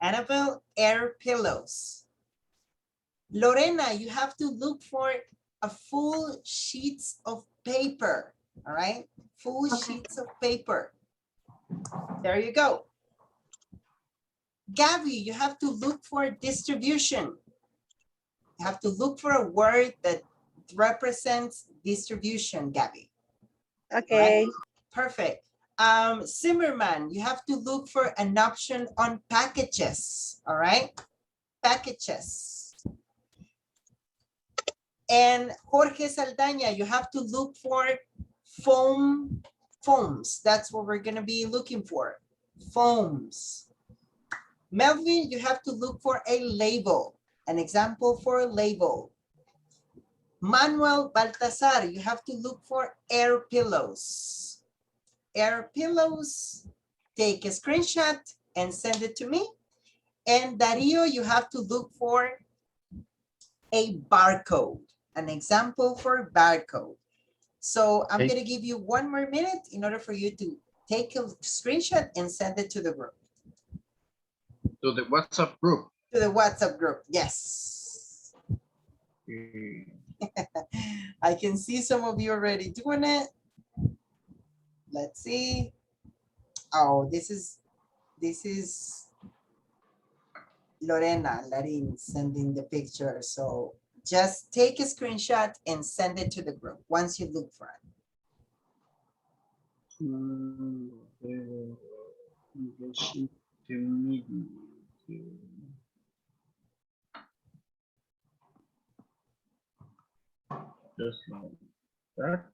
Annabelle, air pillows. Lorena, you have to look for a full sheets of paper, all right? Full sheets of paper. There you go. Gabby, you have to look for distribution. You have to look for a word that represents distribution, Gabby.
Okay.
Right? Perfect. Zimmerman, you have to look for an option on packages, all right? Packages. And Jorge Saldaña, you have to look for foams. That's what we're gonna be looking for, foams. Melvin, you have to look for a label, an example for a label. Manuel Baltasar, you have to look for air pillows. Air pillows, take a screenshot and send it to me. And Dario, you have to look for a barcode, an example for barcode. So I'm gonna give you 1 more minute in order for you to take a screenshot and send it to the group.
To the WhatsApp group.
To the WhatsApp group, yes. I can see some of you already doing it. Let's see. Oh, this is Lorena Larin sending the picture. So just take a screenshot and send it to the group once you look for it.
Just like that.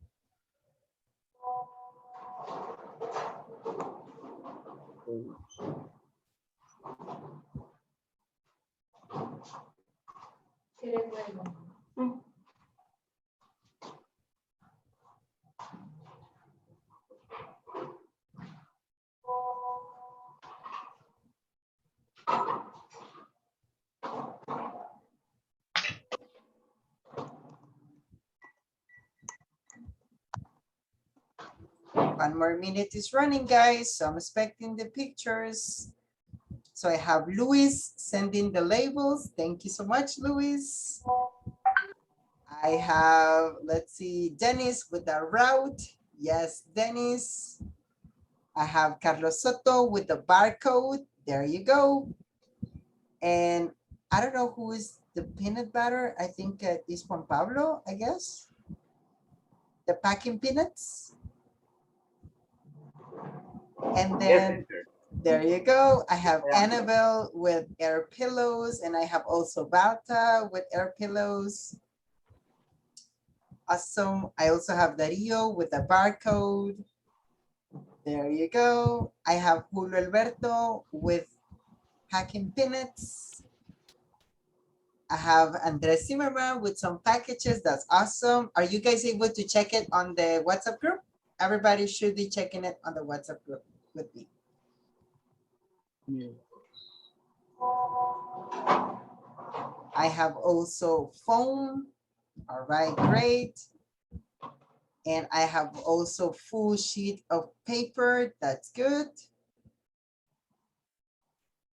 One more minute is running, guys. So I'm expecting the pictures. So I have Luis sending the labels. Thank you so much, Luis. I have, let's see, Dennis with the route. Yes, Dennis. I have Carlos Soto with the barcode. There you go. And I don't know who is the peanut butter. I think it's Juan Pablo, I guess. The packing peanuts. And then there you go. I have Annabelle with air pillows, and I have also Balta with air pillows. Awesome. I also have Dario with a barcode. There you go. I have Julio Alberto with packing peanuts. I have Andres Zimmerman with some packages. That's awesome. Are you guys able to check it on the WhatsApp group? Everybody should be checking it on the WhatsApp group with me. I have also foam. All right, great. And I have also full sheet of paper. That's good.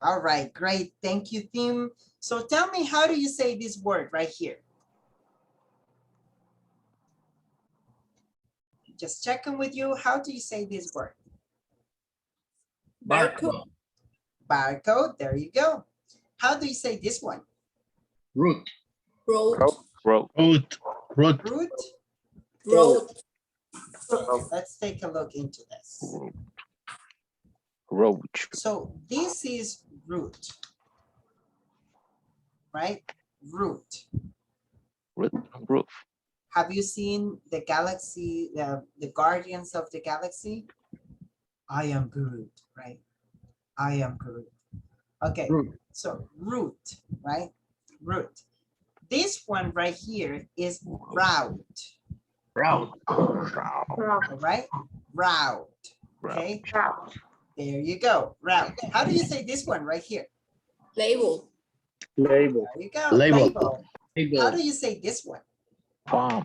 All right, great. Thank you, Tim. So tell me, how do you say this word right here? Just checking with you. How do you say this word?
Barcode.
Barcode. There you go. How do you say this one?
Root.
Road.
Road.
Root. Root.
Root.
Road.
Let's take a look into this.
Roach.
So this is root, right? Root.
Roof.
Have you seen the galaxy, the Guardians of the Galaxy? I am Groot, right? I am Groot. Okay, so root, right? Root. This one right here is route.
Route.
Right? Route. Okay. Route. There you go. Route. How do you say this one right here?
Label.
Label.
There you go.
Label.
Label. How do you say this one?
Palms.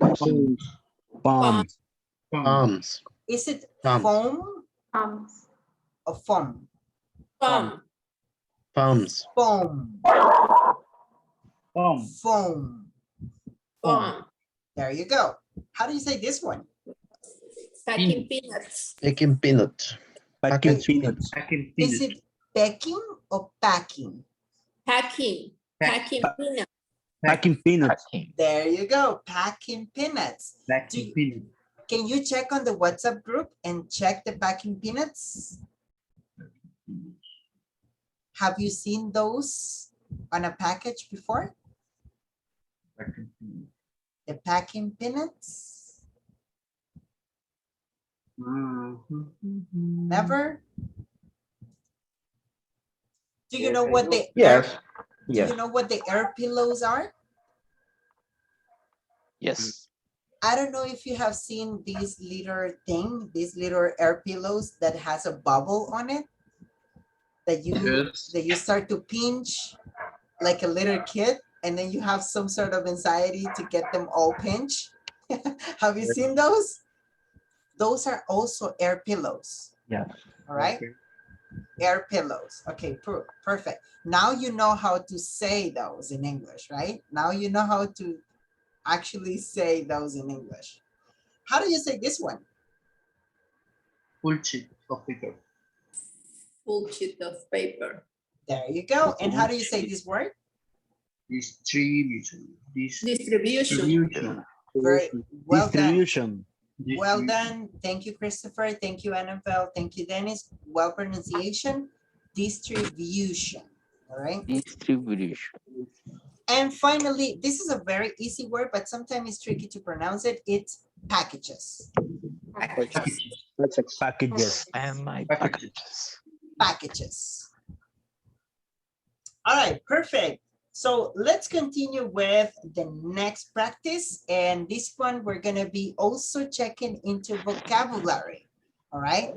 Palms. Palms.
Is it
Palms.
foam or foam?
Foam.
Palms.
Foam. Foam.
Foam.
There you go. How do you say this one?
Packing peanuts.
Packing peanuts.
Packing
Package
peanuts. Packing
Is
peanuts.
it packing or packing?
Packing. Packing peanuts.
Packing peanuts.
There you go. Packing peanuts.
Packing peanuts.
Can you check on the WhatsApp group and check the packing peanuts? Have you seen those on a package before? The packing peanuts? Never? Do you know what the
Yes.
do
Yes.
you know what the air pillows are?
Yes.
I don't know if you have seen this little thing, these little air pillows that has a bubble on it that you start to pinch like a little kid, and then you have some sort of anxiety to get them all pinched. Have you seen those? Those are also air pillows.
Yeah.
All right. Air pillows. Okay, perfect. Now you know how to say those in English, right? Now you know how to actually say those in English. How do you say this one?
Full sheet of paper.
Full sheet of paper.
There you go. And how do you say this word?
Distribution.
Distribution.
Very well done.
Distribution.
Well done. Thank you, Christopher. Thank you, Annabelle. Thank you, Dennis. Well pronunciation. Distribution. All right.
Distribution.
And finally, this is a very easy word, but sometimes it's tricky to pronounce it. It's packages.
Packages.
And my packages.
Packages. All right, perfect. So let's continue with the next practice. And this one, we're gonna be also checking into vocabulary. All right,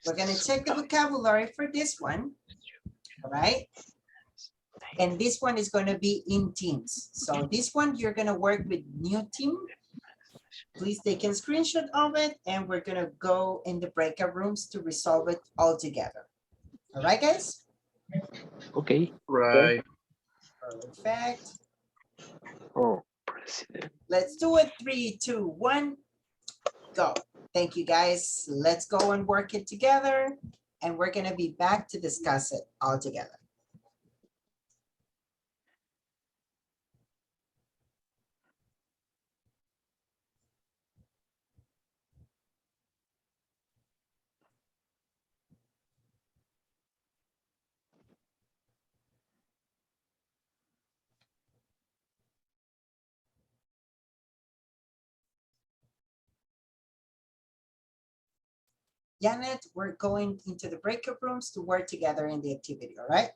we're gonna check the vocabulary for this one. All right. And this one is gonna be in teams. So this one, you're gonna work with new team. Please take a screenshot of it, and we're gonna go in the breakout rooms to resolve it all together. All right, guys?
Okay.
Right.
Perfect.
Oh, president.
Let's do it. 3, 2, 1, go. Thank you, guys. Let's go and work it together. And we're gonna be back to discuss it all together. Janet, we're going into the breakout rooms to work together in the activity, all right?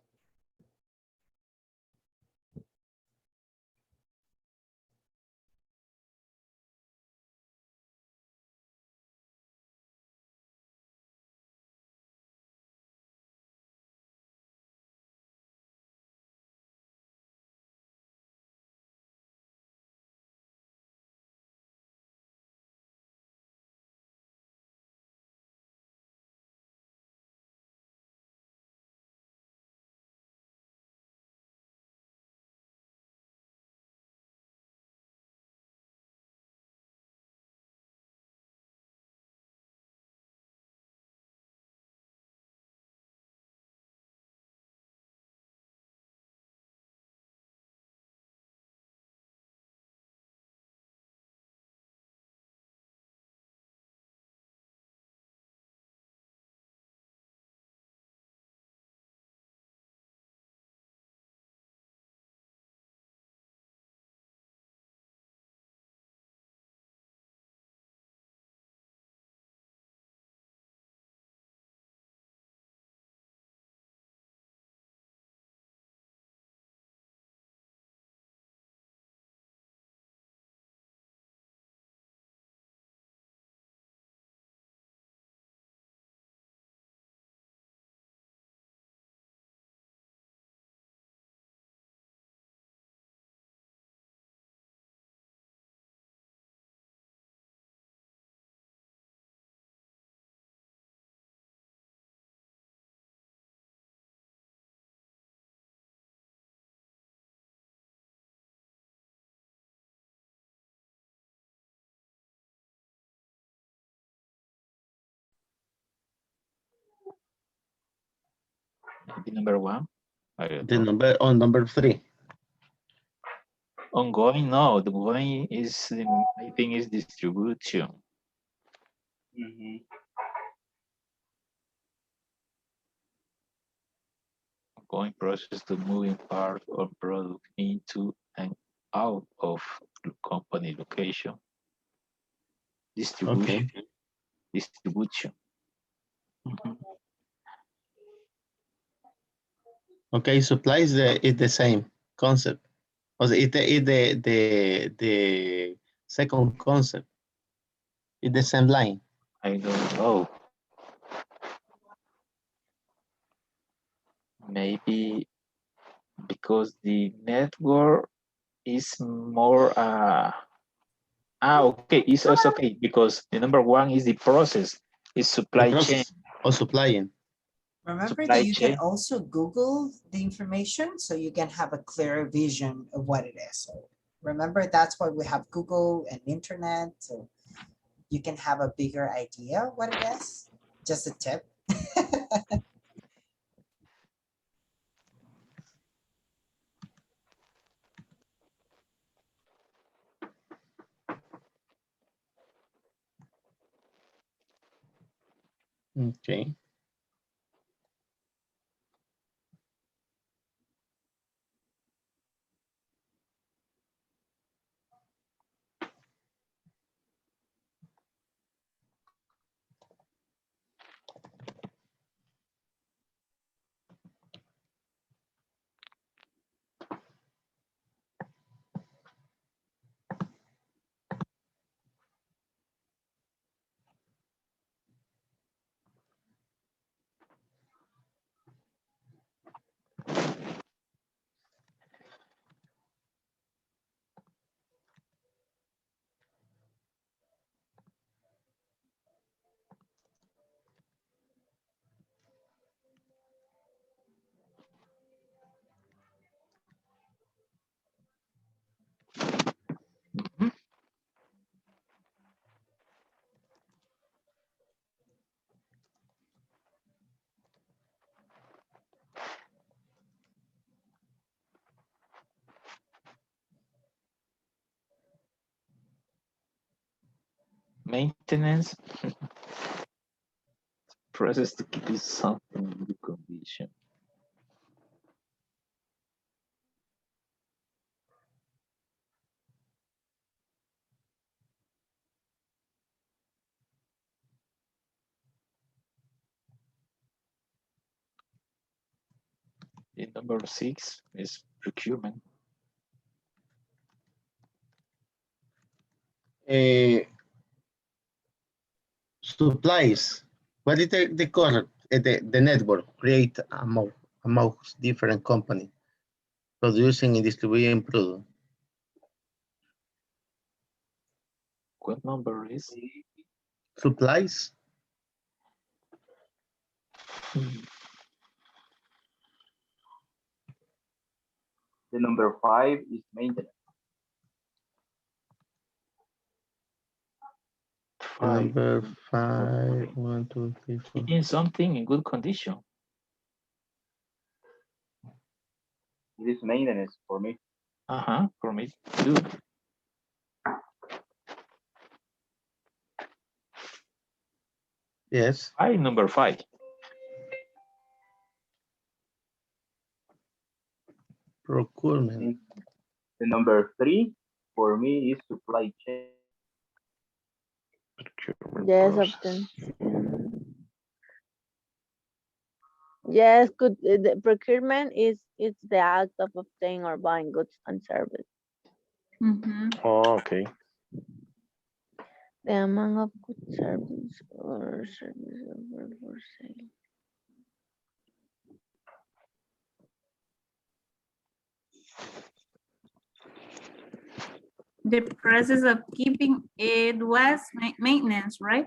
Maybe number one. I don't
The
know.
number on number 3.
Ongoing, no. The ongoing is, I think, is distribution. Ongoing process to moving part or product into and out of the company location. Distribution.
Okay.
Distribution. Mhm.
Okay, supplies is the same concept. O sea, the second concept. It's the same line.
I don't know. Maybe because the network is more okay, it's also okay because the number one is the process, is
The
supply chain.
process or supplying.
Remember
Supply
that you can
chain.
also Google the information so you can have a clearer vision of what it is. So remember, that's why we have Google and internet. So you can have a bigger idea of what it is. Just a tip.
Okay.
Maintenance. Process to keep something in good condition. The number 6 is procurement.
Supplies. What is the correct the network create amongst different companies producing and distributing product?
What number is?
Supplies.
The number 5 is maintenance.
Number 5, 1, 2, 3, 4.
Keeping something in good condition.
It is maintenance for me.
For me too.
Yes.
Number 5.
Procurement.
The number 3 for me is supply chain.
Yes, often. Yes, good. The procurement is the act of obtaining or buying goods and services.
Oh, okay.
The amount of goods, service, or service offered for sale.
The process of keeping it was maintenance, right?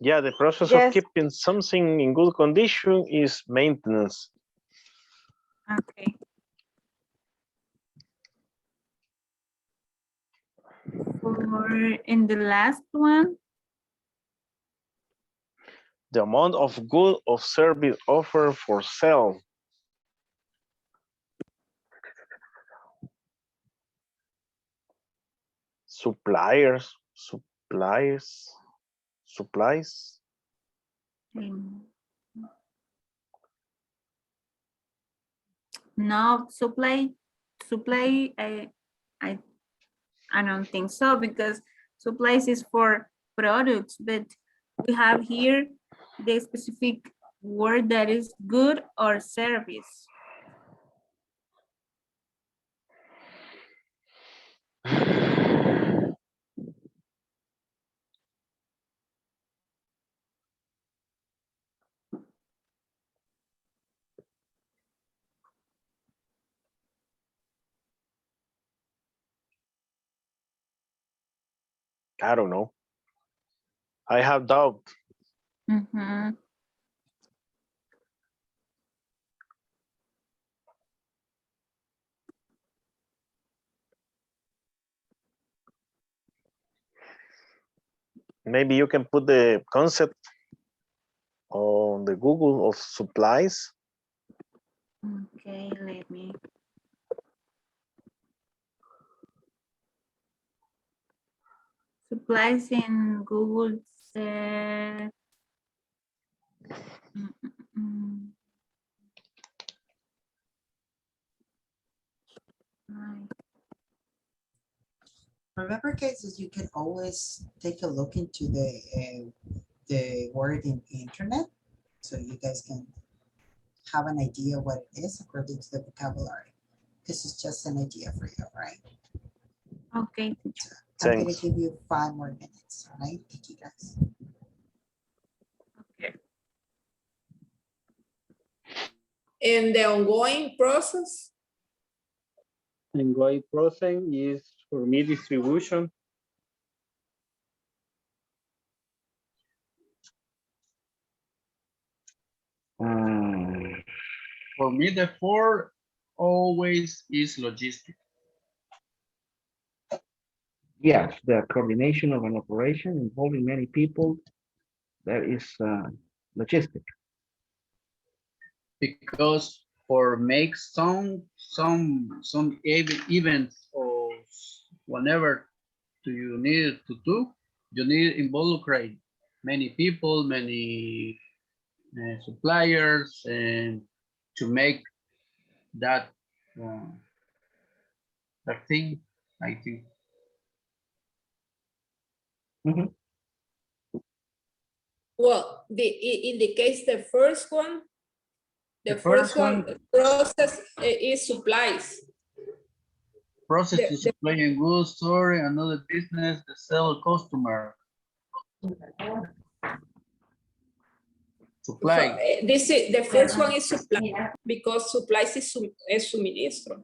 Yeah, the process
Yes.
of keeping something in good condition is maintenance.
Okay. Or in the last one,
The amount of good of service offered for sale. Suppliers.
No, supply, I don't think so, because supplies is for products, but we have here the specific word that is good or service.
I don't know. I have doubt.
Mhm.
Maybe you can put the concept on the Google of supplies.
Okay, let me. Supplies in Google said. Right.
Remember, guys, is you can always take a look into the word in internet, so you guys can have an idea what it is according to the vocabulary. This is just an idea for you, right?
Okay.
I'm gonna
Thanks.
give you 5 more minutes, all right? Thank you, guys.
And the ongoing process,
Ongoing process is for me distribution.
For me, the 4 always is logistic.
Yes, the coordination of an operation involving many people, that is logistic.
Because for make some events or whenever do you need to do, you need involucrate many people, many suppliers, and to make that that thing, I think.
well, in the case, the first one, the first one, the process is supplies.
Process to supply and goods, story, another business, the sell customer. Supply.
So, this is the first one is supply, because supplies is suministro.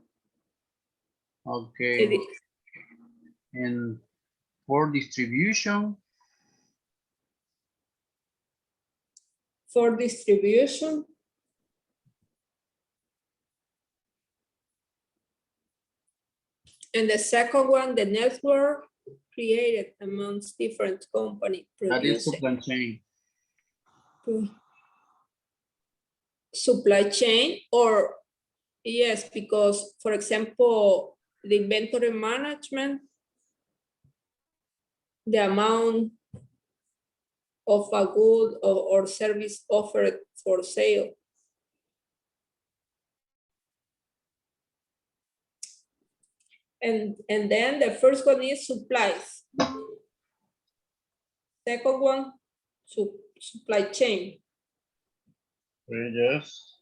Okay. And for distribution.
For distribution. And the second one, the network created amongst different companies.
That is supply chain.
Supply chain, or yes, because for example, the inventory management, the amount of a good or service offered for sale. And then the first one is supplies. Second one, supply chain.
Yes.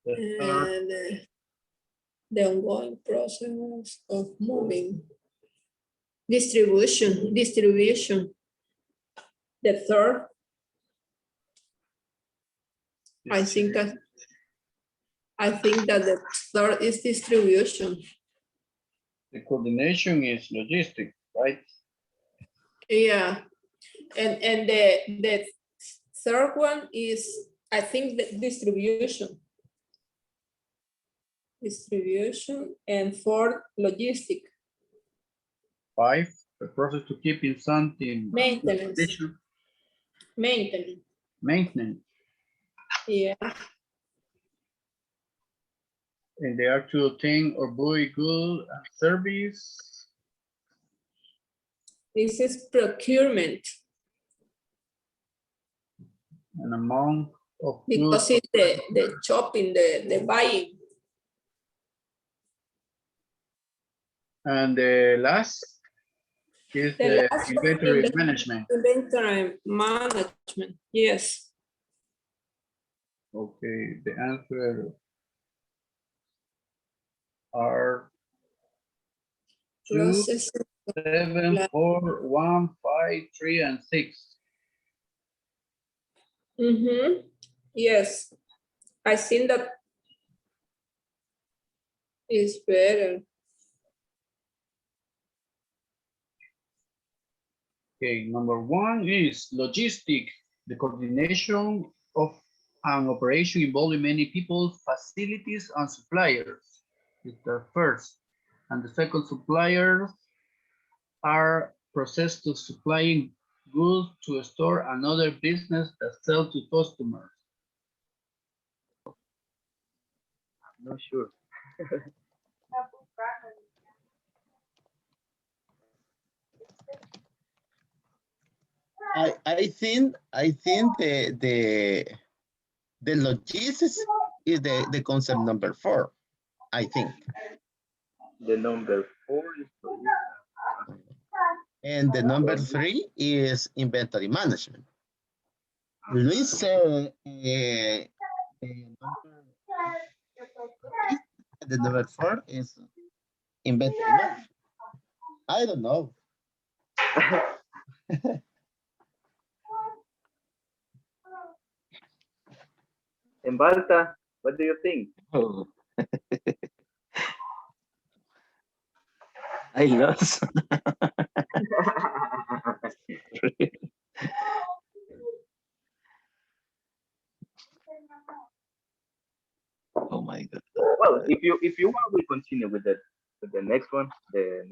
And the ongoing process of moving. Distribution. The third, I think that the third is distribution.
The coordination is logistic, right?
Yeah, and the third one is, I think, the distribution. And fourth, logistic.
5, the process to keep in something.
Maintenance. Maintenance.
Maintenance.
Yeah.
And they are to obtain or buy goods and service.
This is procurement
An amount of
because
goods.
it's the shopping, the buying.
And the last is the
last one,
inventory management.
Inventory management, yes.
Okay, the answer are 2,
Process.
7, 4, 1, 5, 3, and 6.
Yes, I think that is better.
Okay, number 1 is logistic, the coordination of an operation involving many people, facilities, and suppliers. Is the first. And the second, suppliers are processed to supplying goods to a store and other business that sell to customers.
I'm not sure.
I think the logistics is the concept number 4. I think.
The number 4 is
And the number 3 is inventory management. Luis said the number 4 is inventory management. I don't know.
And Balta, what do you think?
Oh. I lost. Oh my God.
Well, if you want, we continue with the next one. The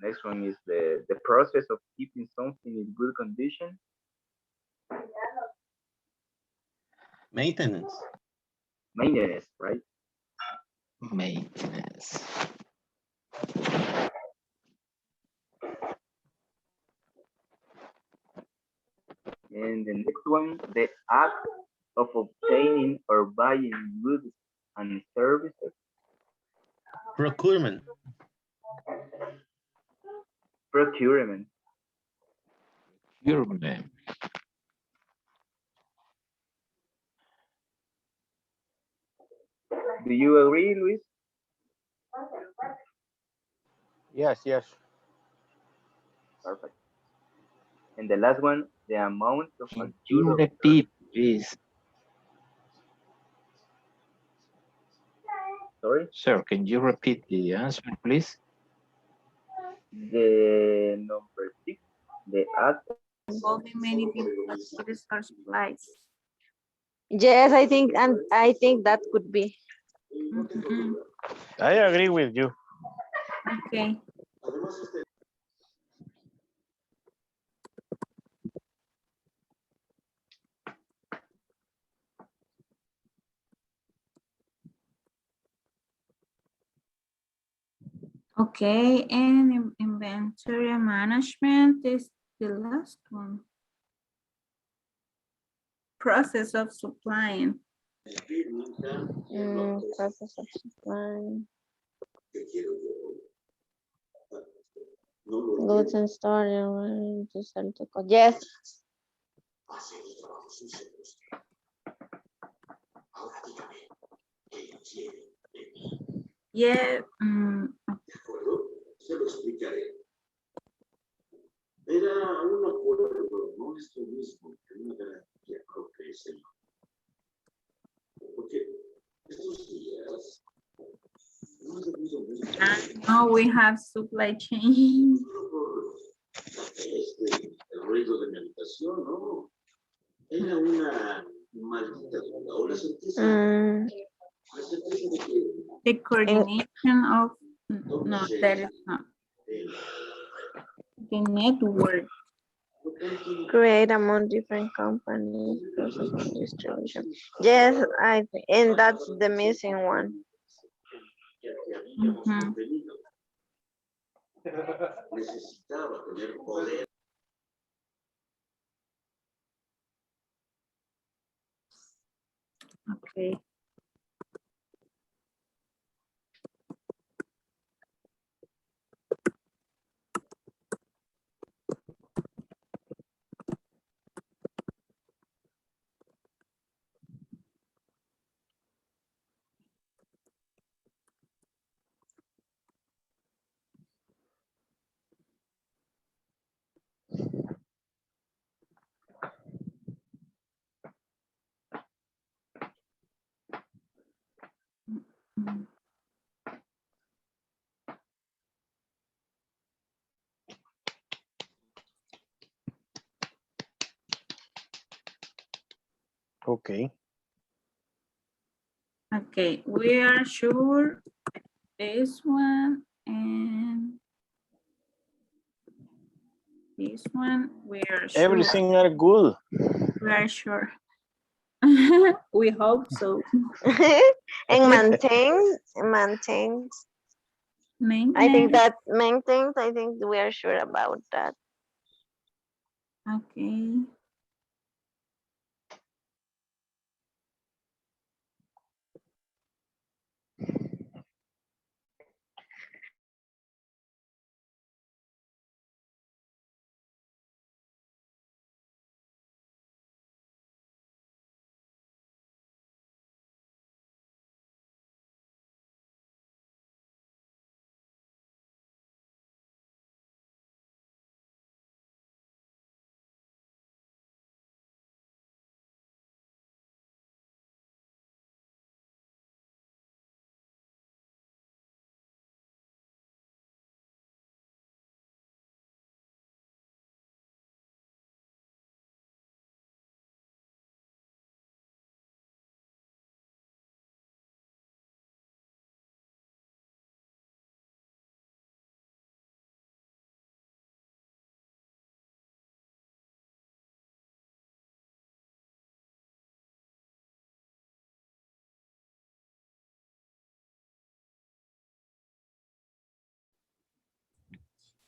next one is the process of keeping something in good condition.
Maintenance.
Maintenance, right?
Maintenance.
And the next one, the act of obtaining or buying goods and services.
Procurement.
Procurement.
Procurement.
Do you agree, Luis?
Yes, yes.
Perfect. And the last one, the amount of
Can you repeat, please?
Sorry?
Sir, can you repeat the answer, please?
The number 6, the act
Involving many people, goods or supplies.
Yes, I think that could be.
I agree with you.
Okay. Okay, and inventory management is the last one. Process of supplying.
Process of supplying. Goods and storage. Yes.
Yeah.
Se lo explicaré. Era un acuerdo, no es lo mismo que una garantía, creo que es el. Porque estos días.
Now we have supply chain.
El ruido de mi habitación, ¿no? Era una maldita ahora
The coordination of, no, that is not. The network.
Create among different companies, process and distribution. Yes, and that's the missing one.
Mhm.
Necesitaba tener poder.
Okay. Mm.
Okay.
Okay, we are sure this one and this one, we are sure.
Everything are good.
We are sure. We hope so.
And maintains. I think that maintains, I think we are sure about that.
Okay.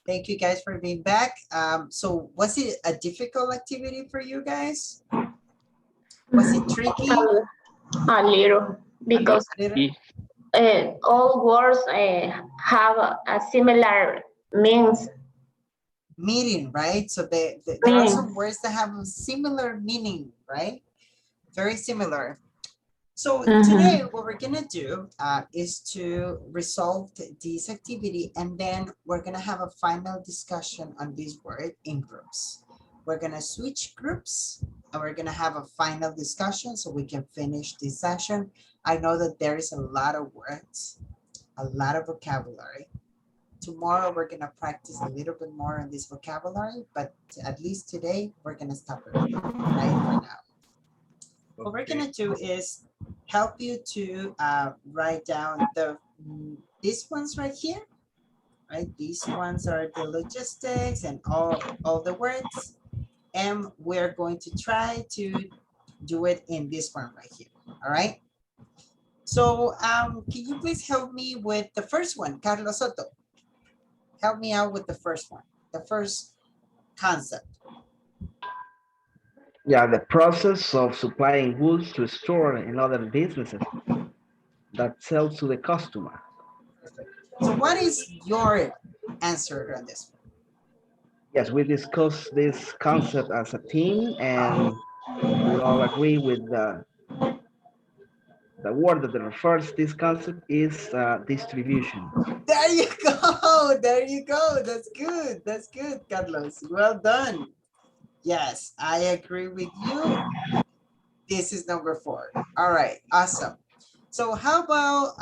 Thank you guys for being back. So was it a difficult activity for you guys? Was it tricky?
A little, because all words have a similar means.
Meaning, right? So there are some words that have a similar meaning, right? Very similar. So today what we're gonna do is to resolve this activity, and then we're gonna have a final discussion on this word in groups. We're gonna switch groups and we're gonna have a final discussion so we can finish this session. I know that there is a lot of words, a lot of vocabulary. Tomorrow we're gonna practice a little bit more on this vocabulary, but at least today we're gonna stop it right for now. What we're gonna do is help you to write down these ones right here, right? These ones are the logistics and all the words, and we're going to try to do it in this one right here, all right? So can you please help me with the first one, Carlos Soto? Help me out with the first one, the first concept.
Yeah, the process of supplying goods to a store and other businesses that sell to the customer.
So what is your answer on this one?
Yes, we discussed this concept as a team, and we all agree with the word that refers this concept is distribution.
There you go. There you go. That's good. That's good, Carlos. Well done. Yes, I agree with you. This is number 4. All right, awesome. So how about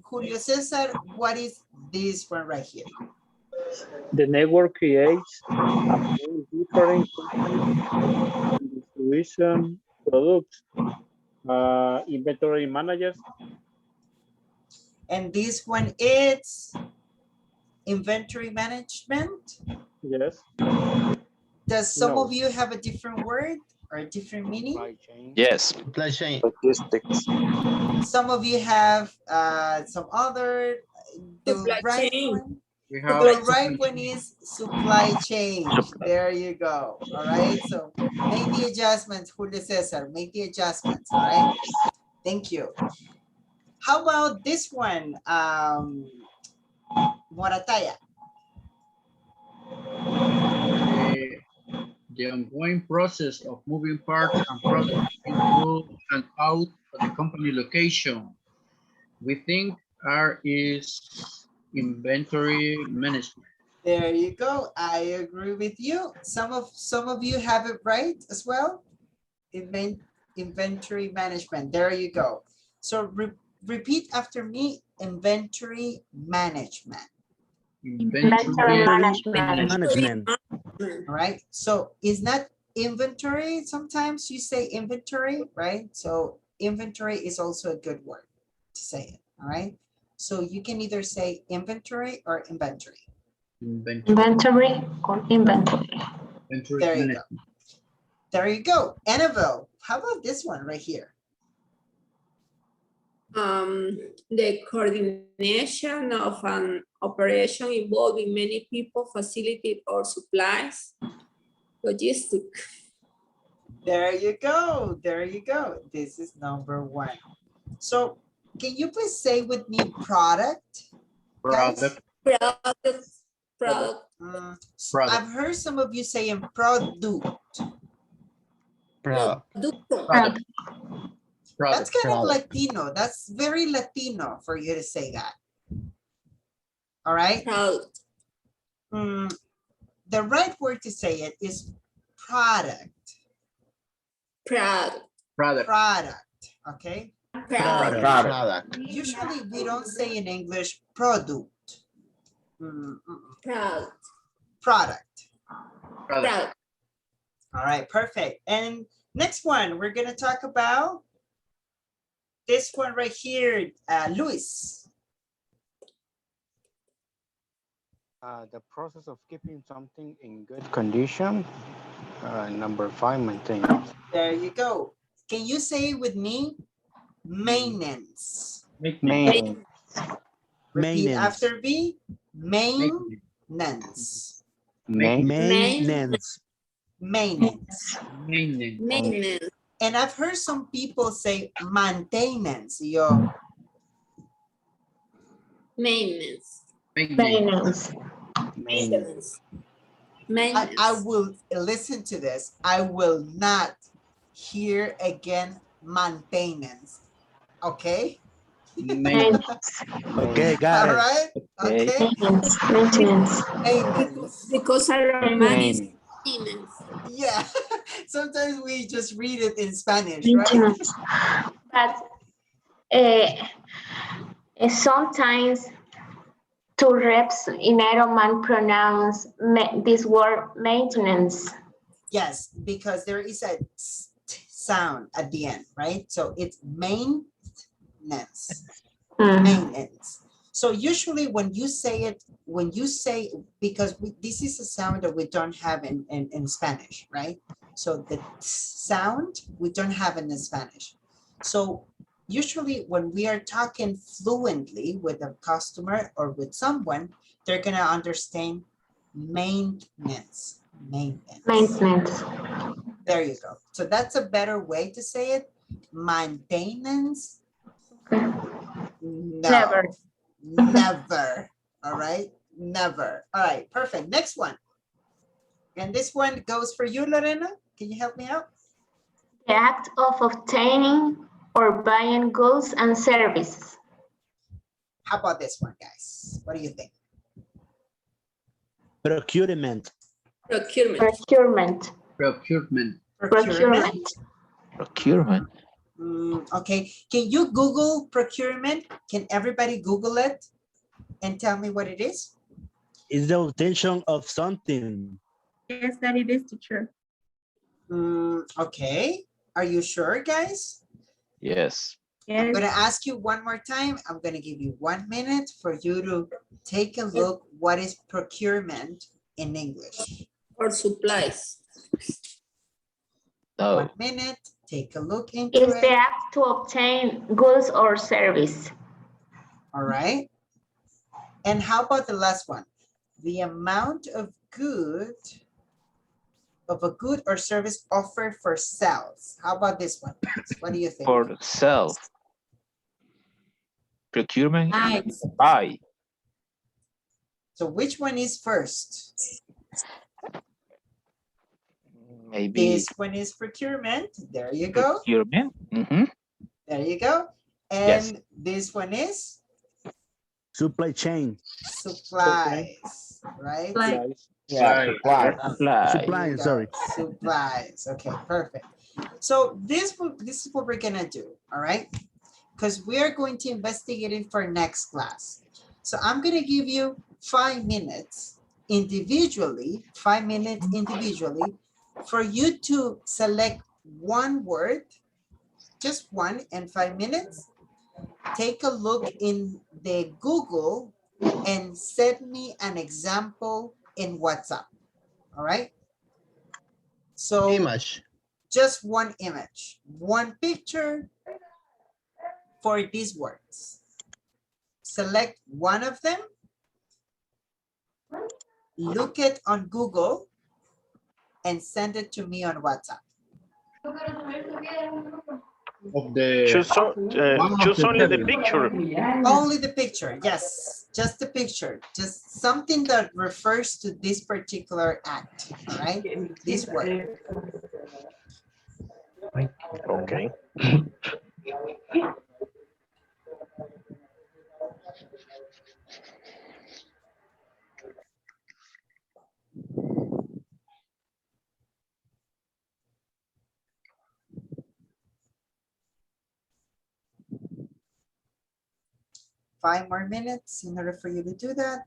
Julio Cesar? What is this one right here?
The network creates different distribution products, inventory managers.
And this one is inventory management?
Yes.
Does some
No.
of you have a different word or a different meaning?
Yes.
Supply chain.
Logistics.
Some of you have some other, the
Supply
right
chain.
one.
We
The
have
right one is supply chain. There you go. All right. So make the adjustments, Julio Cesar. Make the adjustments. All right. Thank you. How about this one, Morataya?
the ongoing process of moving parts and products into and out of the company location. We think R is inventory management.
There you go. I agree with you. Some of you have it right as well. Inventory management. There you go. So repeat after me. Inventory management.
Inventory management.
All right. So it's not inventory. Sometimes you say inventory, right? So inventory is also a good word to say it. All right. So you can either say inventory or inventory.
Inventory or inventory.
There you go. There you go. Annabelle, how about this one right here?
The coordination of an operation involving many people, facility, or supplies. Logistics.
There you go. There you go. This is number one. So can you please say with me product?
Product.
Product.
I've heard some of you saying product.
Product.
That's kind of Latino. That's very Latino for you to say that. All right. The right word to say it is product.
Product.
Okay.
Product.
Usually we don't say in English product. Product. All right, perfect. And next one, we're going to talk about this one right here, Luis.
The process of keeping something in good condition. Number 5, maintenance.
There you go. Can you say it with me? Maintenance.
Maintenance.
Repeat after me. Maintenance.
Maintenance.
Maintenance.
And I've heard some people say maintenance. Yo.
Maintenance.
I will listen to this. I will not hear again maintenance. Okay?
Okay, got it.
All right? Okay. Maintenance.
Because Aroman is maintenance.
Yeah. Sometimes we just read it in Spanish, right?
But sometimes two reps in Ironman pronounce this word maintenance.
Yes, because there is a sound at the end, right? So it's maintenance. Maintenance. So usually when you say it, because this is a sound that we don't have in Spanish, right? So the sound we don't have in Spanish. So usually when we are talking fluently with a customer or with someone, they're gonna understand maintenance. There you go. So that's a better way to say it. Maintenance. No. Never. All right. Never. All right. Perfect. Next one. And this one goes for you, Lorena. Can you help me out?
The act of obtaining or buying goods and services.
How about this one, guys? What do you think?
Procurement.
Okay. Can you Google procurement? Can everybody Google it and tell me what it is?
It's the obtention of something.
Yes, that it is, teacher.
Okay. Are you sure, guys?
Yes.
I'm going to ask you one more time. I'm going to give you 1 minute for you to take a look what is procurement in English.
or supplies?
No.
1 minute, take a look into
Is the
it.
act to obtain goods or service.
All right. And how about the last one? The amount of a good or service offered for sales. How about this one? What do you think?
For sell. Procurement
Nice.
and buy.
So which one is first?
Maybe
This one is procurement. There you go.
procurement. Mm-hmm.
There you go. And this one is
Supply chain.
supplies, right?
Yeah, supply.
Supply,
you go.
sorry.
Supplies. Okay, perfect. So this is what we're gonna do, all right? Because we are going to investigate it for next class. So I'm gonna give you 5 minutes individually, 5 minutes individually, for you to select one word, just one, in 5 minutes. Take a look in the Google and send me an example in WhatsApp. All right. So
Image.
just one image, one picture for these words. Select one of them. Look it on Google and send it to me on WhatsApp.
Of the
Choose only the picture.
Only the picture, yes, just the picture, just something that refers to this particular act, all right? This word.
Okay.
Five more minutes in order for you to do that.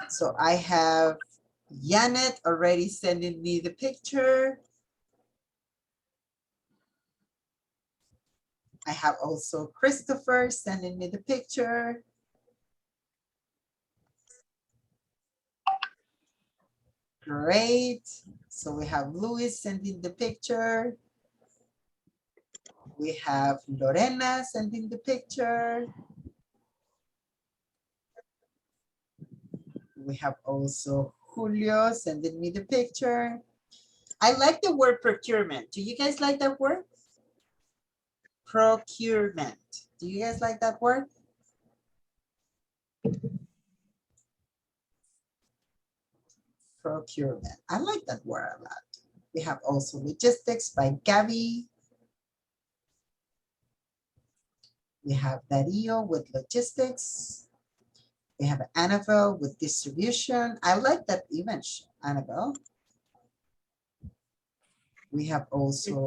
So I have Janet already sending me the picture. I have also Christopher sending me the picture. Great. So we have Luis sending the picture. We have Lorena sending the picture. We have also Julio sending me the picture. I like the word procurement. Do you guys like that word? Procurement. Do you guys like that word? Procurement. I like that word a lot. We have also logistics by Gabby. We have Darío with logistics. We have Annabelle with distribution. I like that image, Annabelle. We have also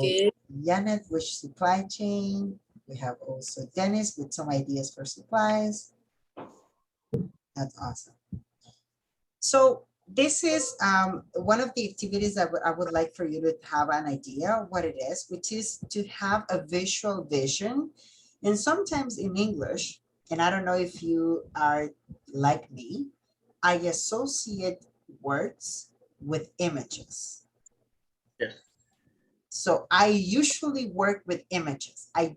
Janet with supply chain. We have also Dennis with some ideas for supplies. That's awesome. So this is one of the activities that I would like for you to have an idea what it is, which is to have a visual vision. And sometimes in English, and I don't know if you are like me, I associate words with images.
Yes.
So I usually work with images. I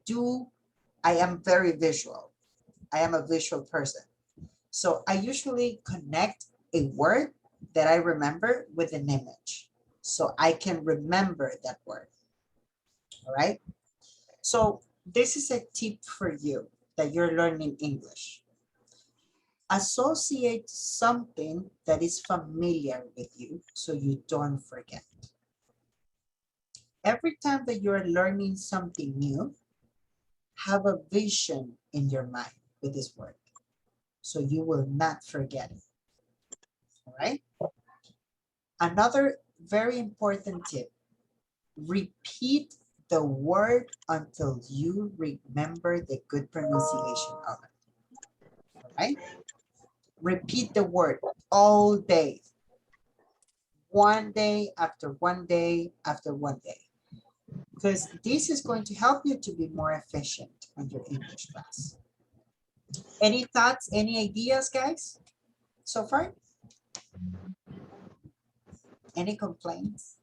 am very visual. I am a visual person. So I usually connect a word that I remember with an image. So I can remember that word. All right. So this is a tip for you that you're learning English. Associate something that is familiar with you so you don't forget. Every time that you're learning something new, have a vision in your mind with this word so you will not forget it. All right. Another very important tip, repeat the word until you remember the good pronunciation of it. All right. Repeat the word all day. One day after one day after one day. Because this is going to help you to be more efficient on your English class. Any thoughts, any ideas, guys, so far? Any complaints?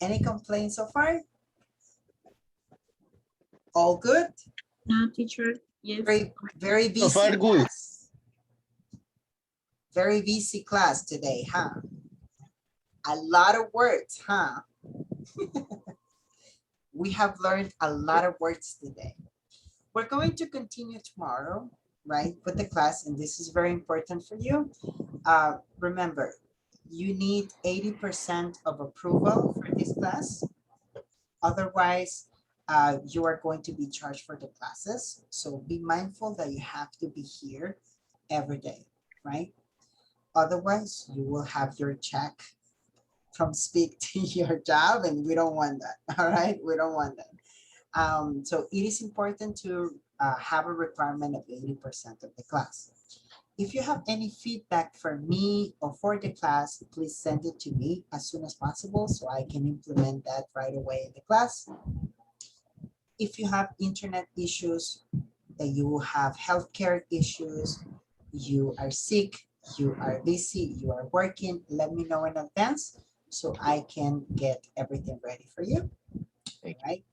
Any complaints so far? All good?
No, teacher. Yes.
Very busy
So far, good.
class. Very busy class today, huh? A lot of words, huh? We have learned a lot of words today. We're going to continue tomorrow, right, with the class, and this is very important for you. Remember, you need 80% of approval for this class. Otherwise, you are going to be charged for the classes. So be mindful that you have to be here every day, right? Otherwise, you will have your check from Speak to Your Job, and we don't want that, all right? We don't want that. So it is important to have a requirement of 80% of the class. If you have any feedback for me or for the class, please send it to me as soon as possible so I can implement that right away in the class. If you have internet issues, that you have healthcare issues, you are sick, you are busy, you are working, let me know in advance so I can get everything ready for you. All right.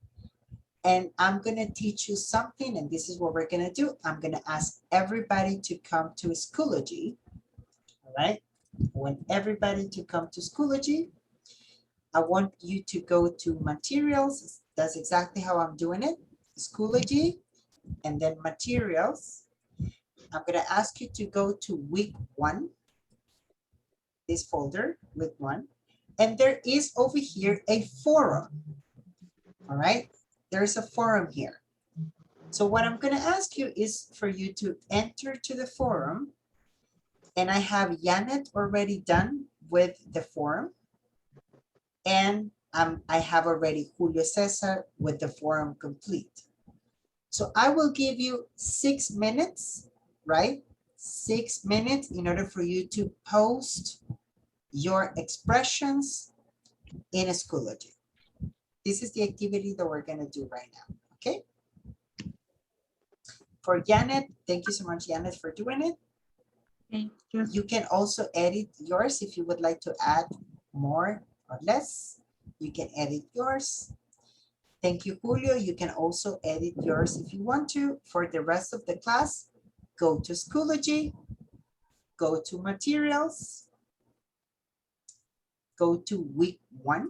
And I'm going to teach you something, and this is what we're going to do. I'm going to ask everybody to come to Schoology. All right. I want everybody to come to Schoology. I want you to go to materials. That's exactly how I'm doing it. Schoology, and then materials. I'm going to ask you to go to week 1, this folder, week 1. And there is over here a forum. All right. There's a forum here. So what I'm going to ask you is for you to enter to the forum. And I have Janet already done with the forum. And I have already Julio Cesar with the forum complete. So I will give you 6 minutes, right? 6 minutes in order for you to post your expressions in Schoology. This is the activity that we're going to do right now, okay? For Janet, thank you so much, Janet, for doing it.
Thank you.
You can also edit yours if you would like to add more or less. You can edit yours. Thank you, Julio. You can also edit yours if you want to. For the rest of the class, go to Schoology, go to materials, go to week 1.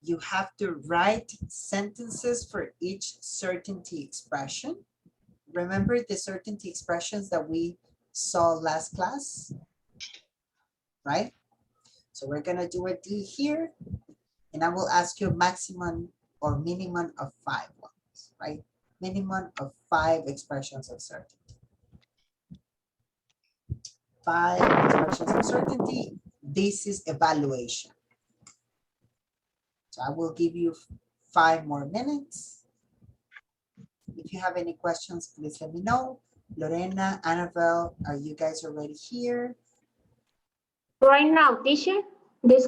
You have to write sentences for each certainty expression. Remember the certainty expressions that we saw last class, right? So we're gonna do a D here, and I will ask you a maximum or minimum of 5 ones, right? Minimum of 5 expressions of certainty. 5 expressions of certainty. This is evaluation. So I will give you 5 more minutes. If you have any questions, please let me know. Lorena, Annabelle, are you guys already here?
Right now, teacher, this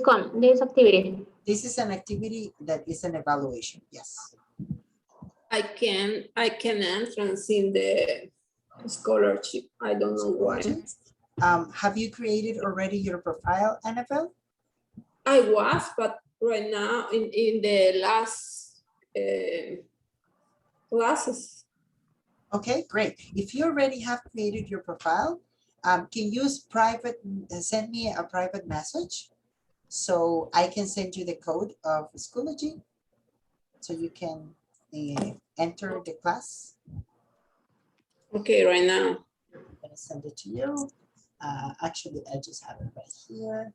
activity.
This is an activity that is an evaluation, yes.
I can entrance in the scholarship. I don't know why.
Have you created already your profile, Annabelle?
I was, but right now in the last classes.
Okay, great. If you already have created your profile, can you send me a private message so I can send you the code of Schoology so you can enter the class?
Okay, right now.
I'm gonna send it to you. Actually, I just have it right here.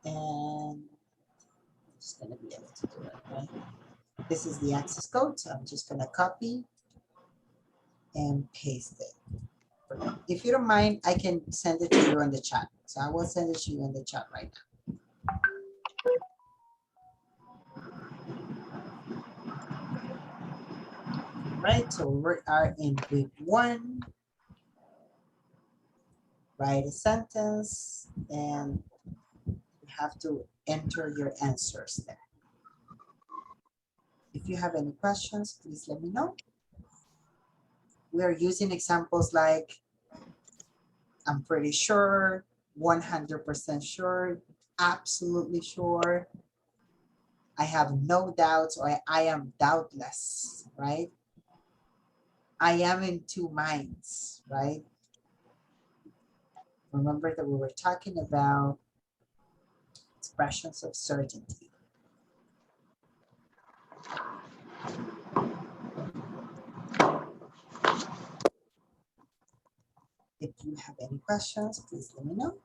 And I'm just gonna be able to do it, right? This is the access code, so I'm just gonna copy and paste it. If you don't mind, I can send it to you on the chat. So I will send it to you in the chat right now. Right, so we are in week 1. Write a sentence and you have to enter your answers there. If you have any questions, please let me know. We are using examples like I'm pretty sure, 100% sure, absolutely sure. I have no doubts, or I am doubtless, right? I am in two minds, right? Remember that we were talking about expressions of certainty. If you have any questions, please let me know.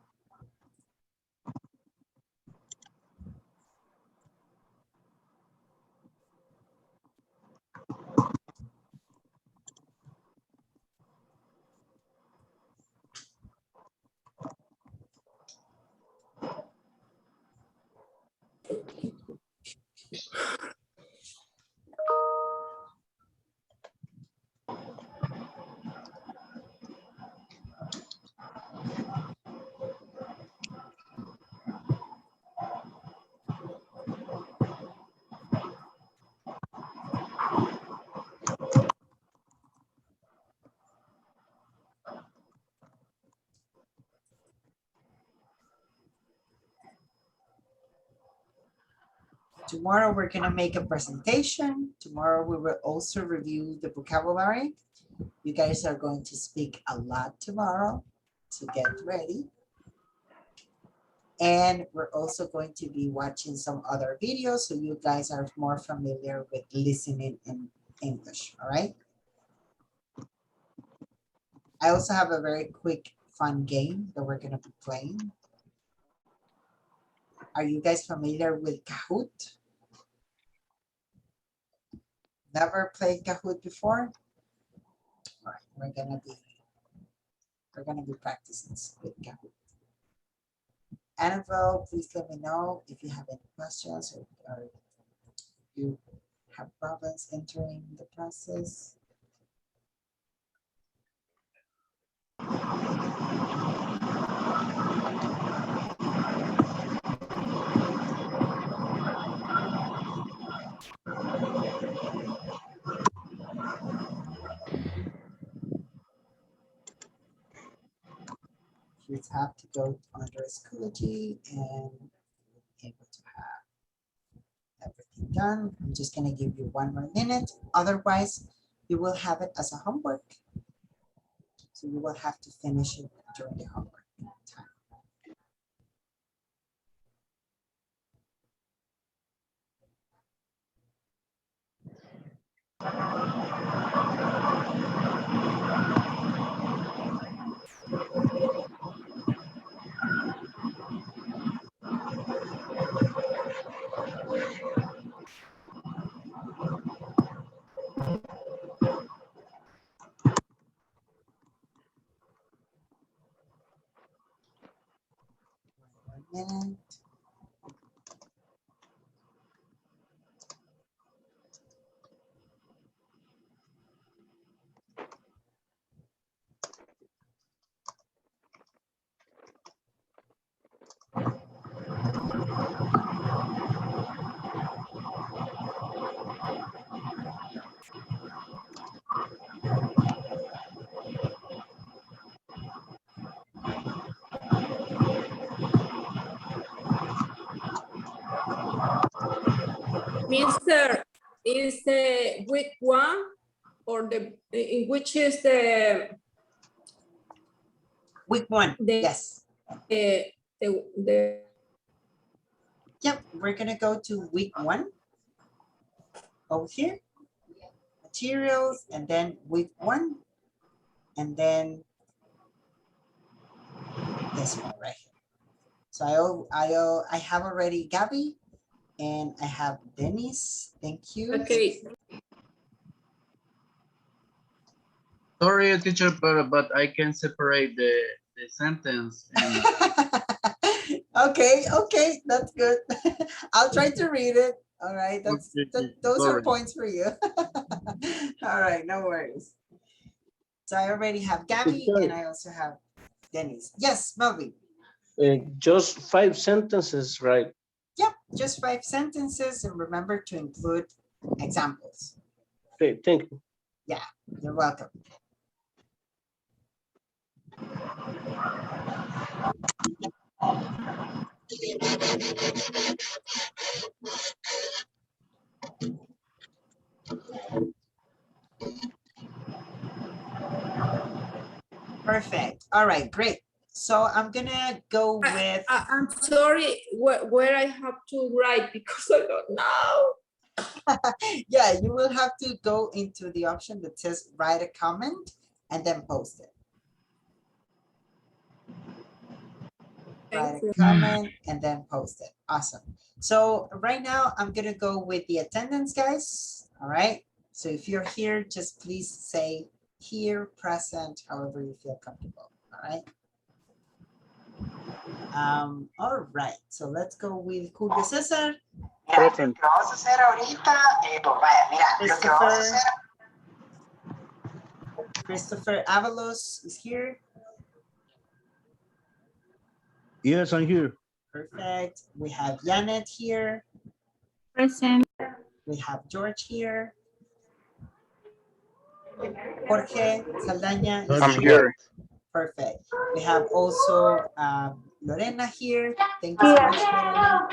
Tomorrow we're gonna make a presentation. Tomorrow we will also review the vocabulary. You guys are going to speak a lot tomorrow, so get ready. And we're also going to be watching some other videos so you guys are more familiar with listening in English, all right? I also have a very quick, fun game that we're gonna be playing. Are you guys familiar with Kahoot? Never played Kahoot before? All right, we're gonna be practicing with Kahoot. Annabelle, please let me know if you have any questions or you have problems entering the process. You have to go under Schoology and be able to have everything done. I'm just going to give you 1 more minute. Otherwise, you will have it as a homework. So you will have to finish it during the homework time. Minute.
Mr. Is the week 1 or in which is the
week 1? Yes. Yep, we're gonna go to week 1 over here, materials, and then week 1, and then this one right here. So I have already Gabby, and I have Dennis. Thank you.
Okay.
Sorry, teacher, but I can separate the sentence. And...
Okay, that's good. I'll try to read it. All right, those are points for you. All right, no worries. So I already have Gabby, and I also have Dennis. Yes, Melvin.
Just 5 sentences, right?
Yep, just 5 sentences, and remember to include examples.
Okay, thank you.
Yeah, you're welcome. Perfect. All right, great. So I'm gonna go with.
I'm sorry, where I have to write because I don't know.
Yeah, you will have to go into the option that says write a comment and then post it. Write a comment and then post it. Awesome. So right now I'm gonna go with the attendance, guys. All right. So if you're here, just please say here, present, however you feel comfortable. All right. All right. So let's go with Julio César.
Present.
Lo que vamos a hacer ahorita, pues vaya, mira, lo que vamos a hacer.
Christopher Avalos is here.
Yes, I'm here.
Perfect. We have Janet here.
Present.
We have George here. Jorge Saldaña is
I'm here.
Perfect. We have also Lorena here. Thank you so much, Lorena.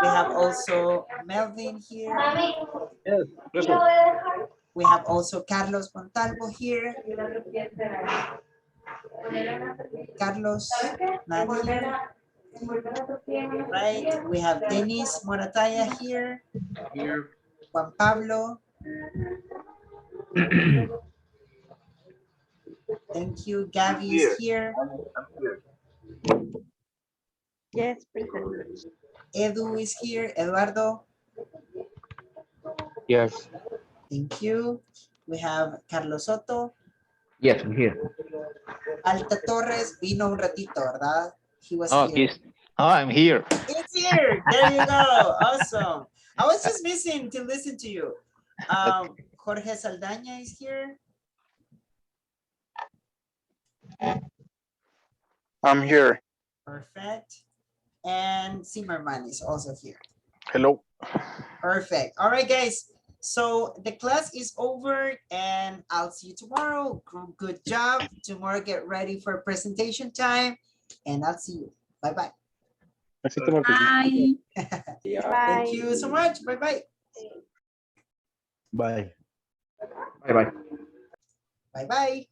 We have also Melvin here.
Yes, present.
We have also Carlos Montalvo here. Carlos Nadine. Right. We have Dennis Morataya here.
Here.
Juan Pablo. Thank you. Gabby is here.
Yes, present.
Edu is here. Eduardo.
Yes.
Thank you. We have Carlos Soto.
Yes, I'm here.
Alta Torres vino un ratito, ¿verdad? He was
Oh,
here.
I'm here.
It's here. There you go. Awesome. I was just missing to listen to you. Jorge Saldaña is here.
I'm here.
Perfect. And Zimmerman is also here.
Hello.
Perfect. All right, guys. So the class is over and I'll see you tomorrow. Good job. Tomorrow, get ready for presentation time and I'll see you. Bye-bye.
Bye.
Thank you so much. Bye-bye.
Bye.
Bye-bye.
Bye-bye.